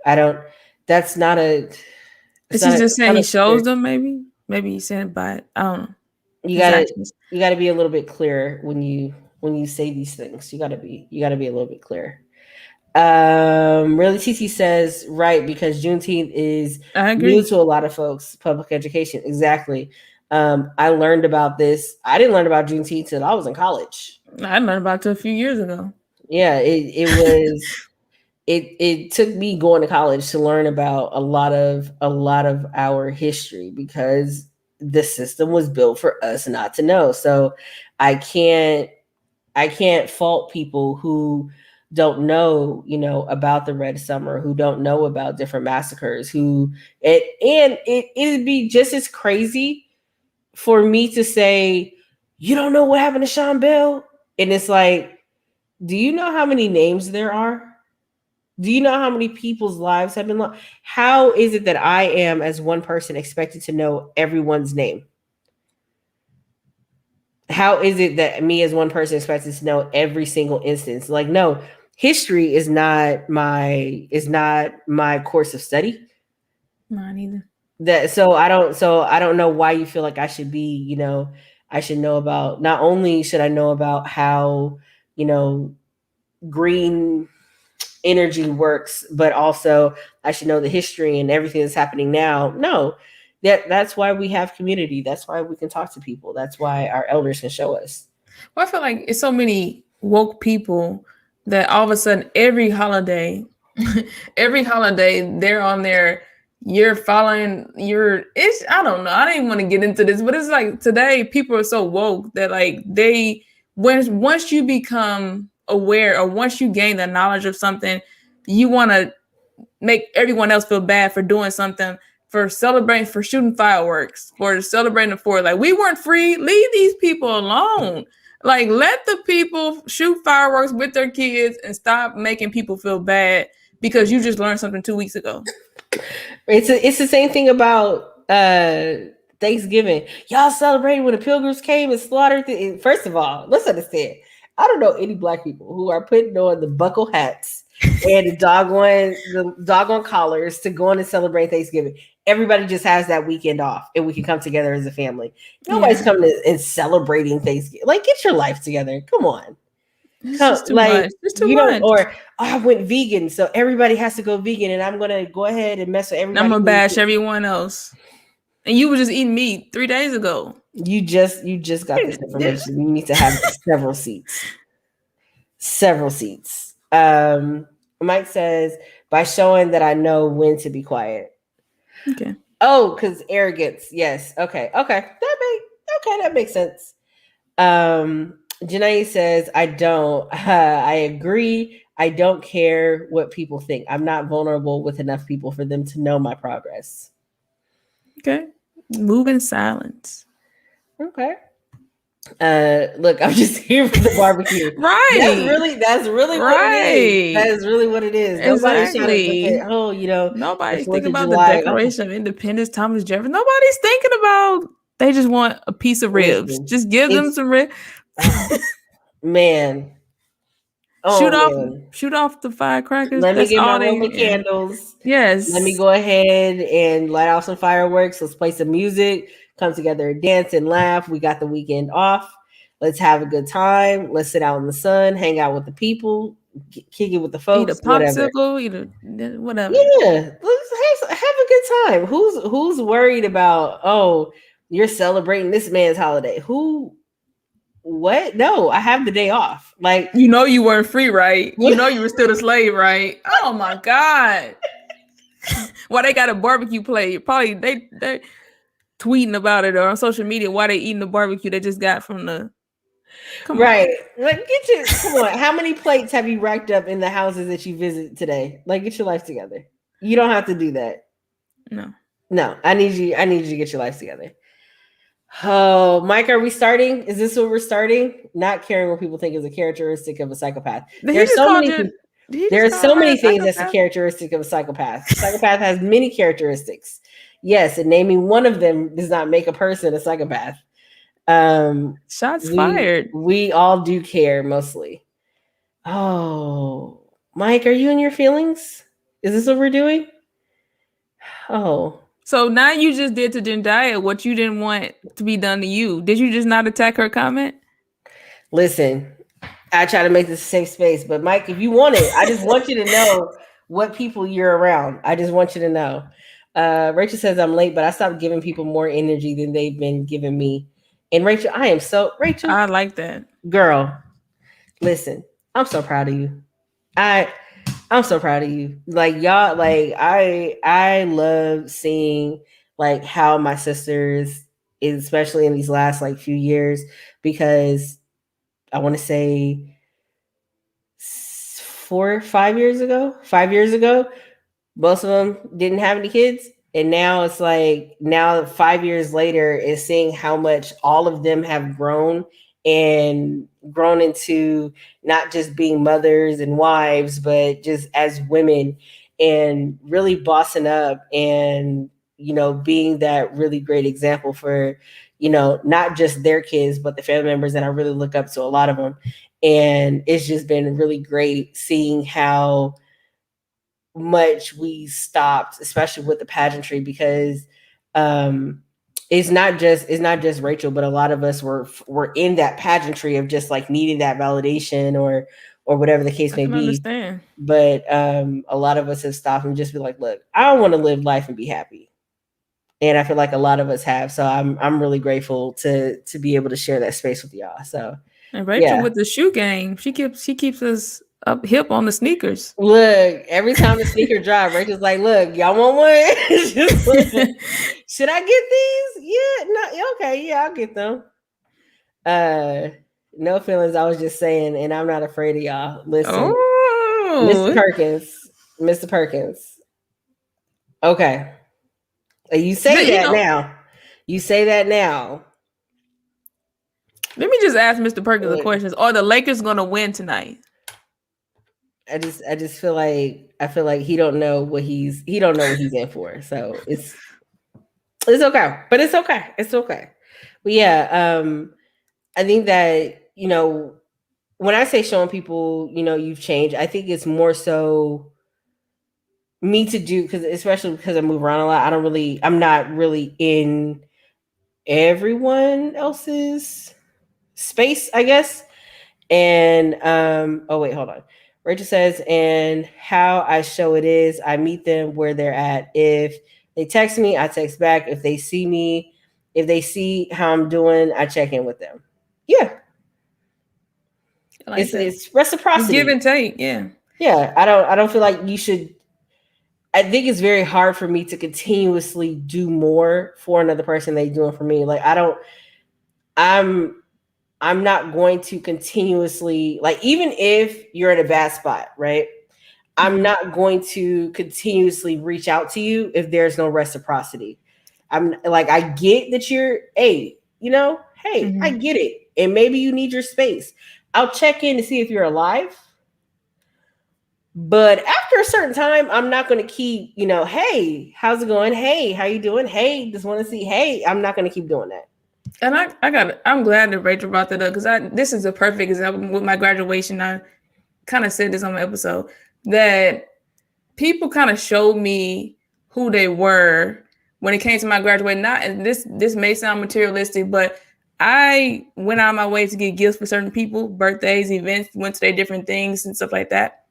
I don't. That's not a. It's is he not a. just It's saying not he a shows secret. them? Maybe he's saying by I don't know You his gotta actions. you gotta be a little bit clearer when you say these things. You gotta be a little bit clearer. Really, TC says right, because Juneteenth is I new agree. to a lot of folks. Public education, exactly. I learned about this. I didn't learn about Juneteenth till I was in college. I learned about it a few years ago. Yeah, it took me going to college to learn about a lot of our history, because the system was built for us not to know. So I can't I can't fault people who don't know, about the Red Summer, who don't know about different massacres, it'd be just as crazy for me to say, you don't know what happened to Sean Bell. And it's like, do you know how many names there are? Do you know how many people's lives have been lost? How is it that I am, as one person, expected to know everyone's name? How is it that me, as one person, expected to know every single instance? Like, no, history is not my course of study. Mine either. That so I don't know why you feel like I should be, I should know about, not only should I know about how, you know, green energy works, but also I should know the history and everything that's happening now. No, that's why we have community. That's why we can talk to people. That's why our elders can show us. Well, I feel like it's so many woke people that all of a sudden every holiday they're on there. You're following your. It's I don't know. I don't even want to get into this, but it's like today people are so woke that like they once you become aware or once you gain the knowledge of something, you want to make everyone else feel bad for doing something, for celebrating, for shooting fireworks, for celebrating the 4th. Like we weren't free. Leave these people alone. Like let the people shoot fireworks with their kids and stop making people feel bad because you just learned something 2 weeks ago. It's the same thing about Thanksgiving. Y'all celebrated when the pilgrims came and slaughtered first of all, let's understand. I don't know any black people who are putting on the buckle hats and the doggone collars to go on and celebrate Thanksgiving. Everybody just has that weekend off and we can come together as a family. Nobody's Yeah. coming and celebrating Thanksgiving. Like, get your life together. Come on. It's just too Like, much. It's too you don't, much. or I went vegan, so everybody has to go vegan, and I'm gonna go ahead and mess with And I'm everybody. gonna bash everyone else. And you were just eating meat 3 days ago. You just got this information. You need to have several seats. Several seats. Mike says, by showing that I know when to be quiet. Okay. Oh, because arrogance. Yes. Okay. That makes sense. Janae says, I don't. I agree. I don't care what people think. I'm not vulnerable with enough people for them to know my progress. Okay. Move in silence. Okay. Look, I'm just here for the barbecue. Right. That's really what it is. That is really what it is. Nobody's trying to look at, the Nobody's 4th thinking of about the July. Oh, Declaration of Independence, Thomas Jefferson. Nobody's thinking about. They just want a piece of ribs. listen, Just give them it's some ribs. man. shoot Oh off, man. shoot off the firecrackers. Let me That's get my all they. Roman candles. Yes. Let me go ahead and light off some fireworks. Let's play some music. Come together and dance and laugh. We got the weekend off. Let's have a good time. Let's sit out in the sun, hang out with the people. kick it with the Eat a folks, whatever. popsicle, whatever. Yeah, let's have a good time. Who's worried about, oh, you're celebrating this man's holiday? Who? What? No, I have the day off. Like, You know you weren't free, right? You know you were still a slave, right? Oh my God. Why they got a barbecue plate? Probably they tweeting about it or on social media why they eating the barbecue they just got from the. Come right? on. Like, come on. How many plates have you racked up in the houses that you visit today? Like, get your life together. You don't have to do that. No. No, I need you. I need you to get your life together. Oh, Mike, are we starting? Is this what we're starting? Not caring what people think is a characteristic of a psychopath. Did There he are just so call many. you? Did he There just are call so her many a things that's a psychopath? characteristic of a psychopath. Psychopath has many characteristics. Yes, and naming one of them does not make a person a psychopath. Shots We fired. we all do care mostly. Oh, Mike, are you in your feelings? Is this what we're doing? Oh, So now you just did to Jendaya what you didn't want to be done to you. Did you just not attack her comment? listen, I try to make this a safe space, but Mike, if you want it, I just want you to know what people you're around. I just want you to know. Rachel says I'm late, but I stopped giving people more energy than they've been giving me. And Rachel, I am so Rachel, I like that. girl. Listen, I'm so proud of you. I I'm so proud of you. Like y'all, like I love seeing like how my sisters, especially in these last like few years, because I want to say 5 years ago, most of them didn't have any kids. And now it's like, now 5 years later, is seeing how much all of them have grown and grown into not just being mothers and wives, but just as women and really bossing up and, being that really great example for, not just their kids, but the family members that I really look up to, a lot of them. And it's just been really great seeing how much we stopped, especially with the pageantry, because it's not just Rachel, but a lot of us were in that pageantry of just like needing that validation or whatever the case I may can be. understand. But a lot of us have stopped and just be like, look, I want to live life and be happy. And I feel like a lot of us have. So I'm really grateful to be able to share that space with y'all. So And Rachel yeah. with the shoe game, she keeps us up hip on the sneakers. Look, every time the sneaker drop, Rachel's like, look, y'all want one? Just like, should I get these? Yeah, no, okay, yeah, I'll get them. No feelings. I was just saying, and I'm not afraid of y'all. Listen, Mr. Oh, Perkins, Mr. Perkins. Okay. You say you that know. now. You say that now. Let me just ask Mr. Perkins a Look, question: are the Lakers gonna win tonight? I just feel like he don't know what he's in for. So it's okay. But it's okay. It's okay. But yeah, I think that, when I say showing people, you've changed, I think it's more so me to do, because especially because I move around a lot, I'm not really in everyone else's space, I guess. And oh wait, hold on. Rachel says, and how I show it is I meet them where they're at. If they text me, I text back. If they see how I'm doing, I check in with them. Yeah. I like It's that. it's reciprocity. Give and take, yeah. Yeah. I don't feel like you should. I think it's very hard for me to continuously do more for another person than they doing for me. Like I'm I'm not going to continuously, like, even if you're in a bad spot, right? I'm Mm-hmm. not going to continuously reach out to you if there's no reciprocity. I'm like, I get that you're, hey, hey, I Mm-hmm. get it. And maybe you need your space. I'll check in to see if you're alive. But after a certain time, I'm not going to keep, hey, how's it going? Hey, how you doing? Hey, just want to see. Hey, I'm not going to keep doing that. And I'm glad that Rachel brought that up because this is a perfect example with my graduation. I kind of said this on my episode that people kind of showed me who they were when it came to my graduation. Not, and this may sound materialistic, but I went out of my way to get gifts for certain people, birthdays, events, went to their different things and stuff like that.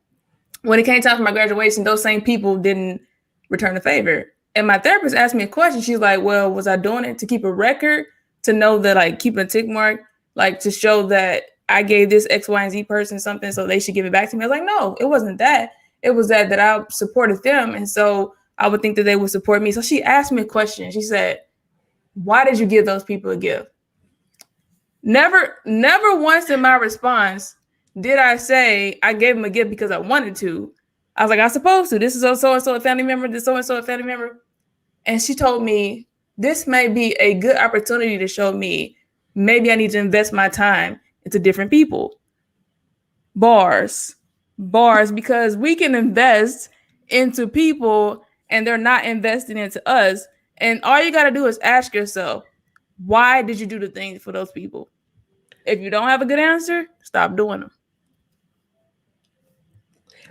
When it came time for my graduation, those same people didn't return the favor. And my therapist asked me a question. She's like, well, was I doing it to keep a record, to know that, like, keeping a tick mark, like to show that I gave this X, Y, and Z person something so they should give it back to me? I was like, no, it wasn't that. It was that I supported them. And so I would think that they would support me. So she asked me a question. She said, why did you give those people a gift? Never once in my response did I say I gave him a gift because I wanted to. I was like, I was supposed to. This is so-and-so a family member. This so-and-so a family member. And she told me, this may be a good opportunity to show me maybe I need to invest my time into different people. Bars, because we can invest into people and they're not investing into us. And all you got to do is ask yourself, why did you do the things for those people? If you don't have a good answer, stop doing them.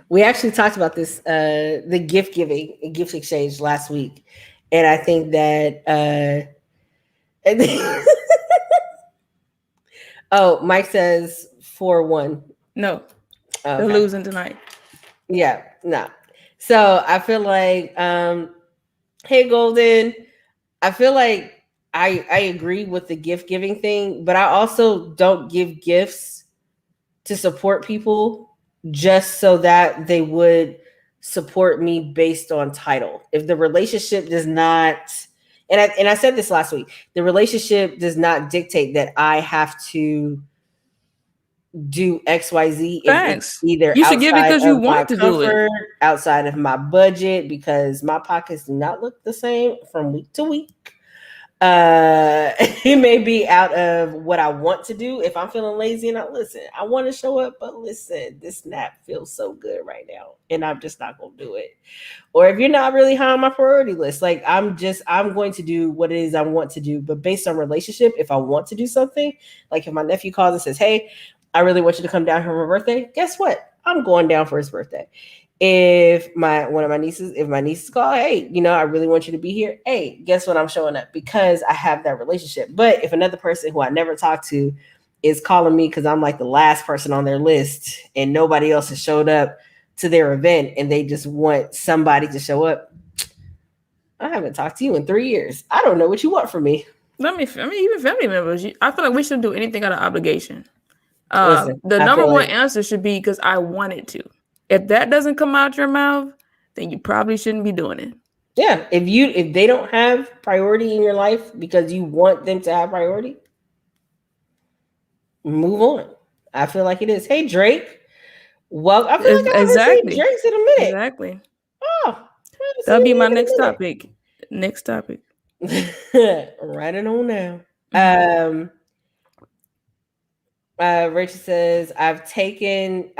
We actually talked about this, the gift giving and gift exchange last week. And I think that, oh, Mike says 4-1. No, they're losing tonight. Yeah, no. So I feel like, hey, Golden, I feel like I agree with the gift giving thing, but I also don't give gifts to support people just so that they would support me based on title. If the relationship does not, and I said this last week, the relationship does not dictate that I have to do XYZ. Thanks. Either you should give it because you want to do it, outside of my budget, because my pockets do not look the same from week to week. It may be out of what I want to do. If I'm feeling lazy and I want to show up, but listen, this nap feels so good right now and I'm just not going to do it. Or if you're not really high on my priority list, like I'm going to do what it is I want to do. But based on relationship, if I want to do something, like if my nephew calls and says, hey, I really want you to come down for my birthday, guess what? I'm going down for his birthday. If my nieces call, hey, I really want you to be here. Hey, guess what? I'm showing up because I have that relationship. But if another person who I never talked to is calling me because I'm like the last person on their list and nobody else has showed up to their event and they just want somebody to show up, I haven't talked to you in 3 years. I don't know what you want from me. Even family members, I feel like we shouldn't do anything out of obligation. The number one answer should be because I wanted to. If that doesn't come out your mouth, then you probably shouldn't be doing it. Yeah. If they don't have priority in your life because you want them to have priority, move on. I feel like it is. Hey, Drake. Well, I feel like I haven't seen Drake's in a minute. Exactly. Oh, that'll be my next topic. Next topic. Write it on now. Mm-hmm. Rachel says, I've taken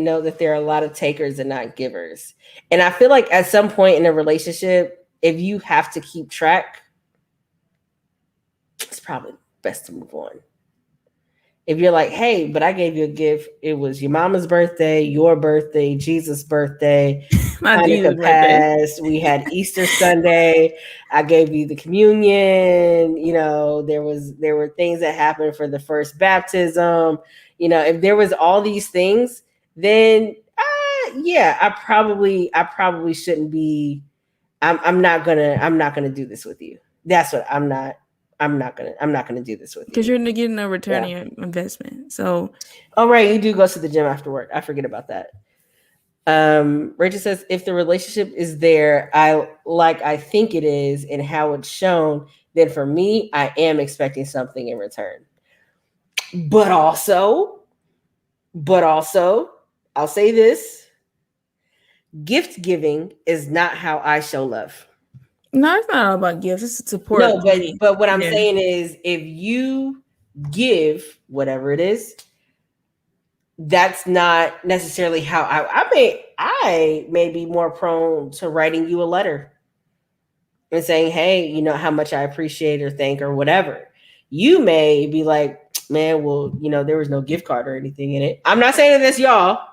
note that there are a lot of takers and not givers. And I feel like at some point in a relationship, if you have to keep track, it's probably best to move on. If you're like, hey, but I gave you a gift. It was your mama's birthday, your birthday, Jesus' birthday. My Jesus' birthday. We had Easter Sunday. I gave you the communion. There were things that happened for the first baptism. If there was all these things, then I probably shouldn't be. I'm not gonna do this with you. That's what I'm not gonna do this with you because you're getting a return on your investment. So, all right, you do go to the gym after work. I forget about that. Rachel says, if the relationship is there, I think it is, and how it's shown, then for me, I am expecting something in return. But also, I'll say this: gift giving is not how I show love. No, it's not all about gifts. It's support. No, but what I'm saying is, if you give whatever it is, that's not necessarily how I may be more prone to writing you a letter and saying, hey, how much I appreciate or thank or whatever. You may be like, man, well, there was no gift card or anything in it. I'm not saying that that's y'all,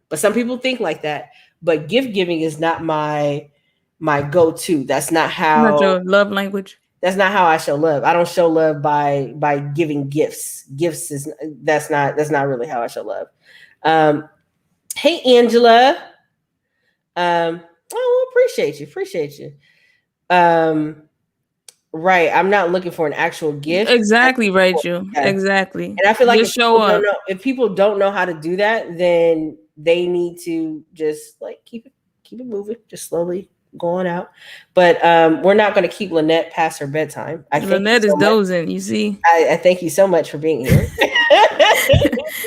but some people think like that. But gift giving is not my go-to. That's not how. Not your love language. That's not how I show love. I don't show love by giving gifts. Gifts is that's not really how I show love. Hey Angela. Oh, appreciate you. Um, right. I'm not looking for an actual gift. Exactly, Rachel. Yeah. Exactly. And I feel like Just show up. if people don't know how to do that, then they need to just like keep it moving, just slowly going out. But we're not going to keep Lynette past her bedtime. I thank you Lynette is so much. dozing, you see. I thank you so much for being here.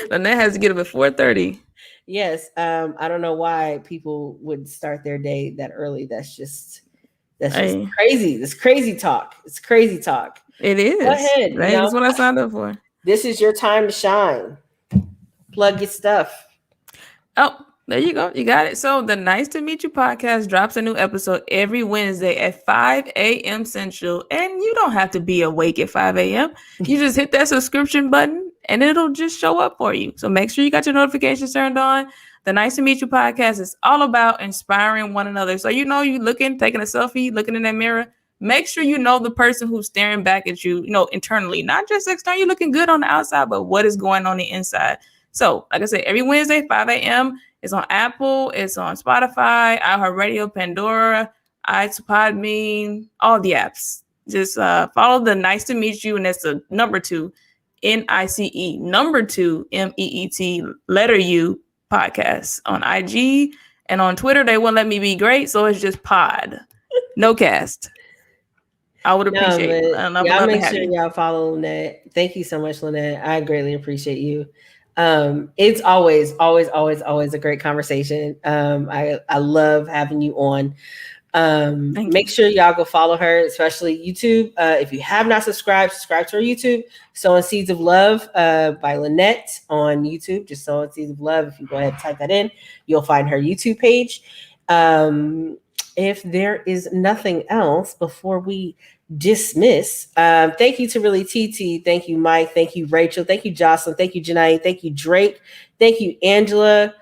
Lynette has to get up at 4:30. Yes. I don't know why people would start their day that early. That's just crazy. It's crazy talk. It's crazy talk. It is. Go ahead. That's what I signed up for. This is your time to shine. Plug your stuff. Oh, there you go. You got it. So the Nice to Meet You podcast drops a new episode every Wednesday at 5 a.m. Central. And you don't have to be awake at 5 a.m. You just hit that subscription button and it'll just show up for you. So make sure you got your notifications turned on. The Nice to Meet You podcast is all about inspiring one another. So you looking, taking a selfie, looking in that mirror. Make sure you know the person who's staring back at you, internally, not just externally. You're looking good on the outside, but what is going on the inside. So, like I said, every Wednesday, 5 a.m. It's on Apple, it's on Spotify, iHeartRadio, Pandora, Podbean, all the apps. Just follow the Nice to Meet You, and that's the number 2, NICE, number 2, MEET, letter U podcast on IG and on Twitter. They won't let me be great, so it's just pod, no cast. I would appreciate it. Y'all make sure y'all follow Lynette. Thank you so much, Lynette. I greatly appreciate you. It's always a great conversation. I love having you on. Make sure y'all go follow her, especially YouTube. If you have not subscribe to her YouTube, Sowing Seeds of Love by Lynette on YouTube. Just Sowing Seeds of Love. If you go ahead and type that in, you'll find her YouTube page. If there is nothing else before we dismiss, thank you to Really TT, thank you Mike, thank you Rachel, thank you Jocelyn, thank you Janai, thank you Drake, thank you Angela,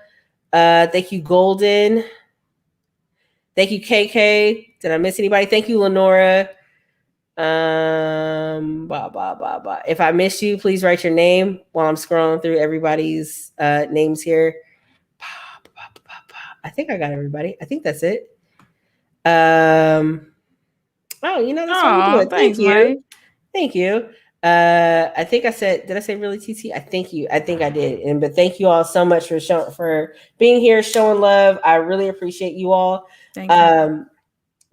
thank you Golden, thank you KK. Did I miss anybody? Thank you Lenora. If I miss you, please write your name while I'm scrolling through everybody's names here. I think I got everybody. I think that's it. That's what I'm doing. Thanks, Thank you. Mike. Thank you. I think I said, did I say Really TT? I think I did. But thank you all so much for being here, showing love. I really appreciate you all. Thank you.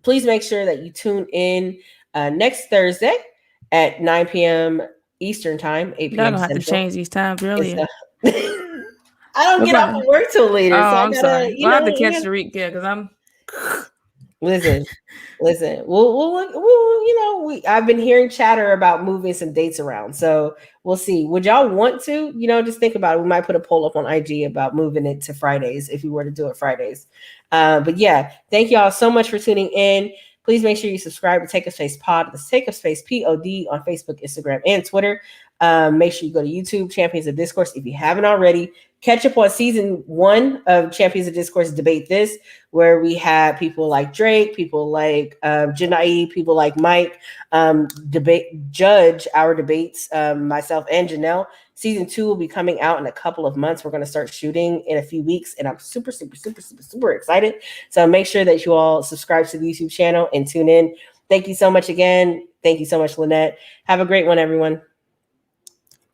Please make sure that you tune in next Thursday at 9 p.m. Eastern time, 8 p.m. Y'all gonna have to change these times earlier. I don't get off of work till later. Oh, so I'm sorry. I have to catch the recap because I'm. Listen. I've been hearing chatter about moving some dates around, so we'll see. Would y'all want to? Just think about it. We might put a poll up on IG about moving it to Fridays if we were to do it Fridays. But yeah, thank y'all so much for tuning in. Please make sure you subscribe to Take Up Space Pod. That's Take Up Space POD on Facebook, Instagram, and Twitter. Make sure you go to YouTube, Champions of Discourse, if you haven't already. Catch up on season 1 of Champions of Discourse Debate This, where we have people like Drake, people like Janai, people like Mike, judge our debates, myself and Janelle. Season 2 will be coming out in a couple of months. We're going to start shooting in a few weeks, and I'm super excited. So make sure that you all subscribe to the YouTube channel and tune in. Thank you so much again. Thank you so much, Lynette. Have a great one, everyone.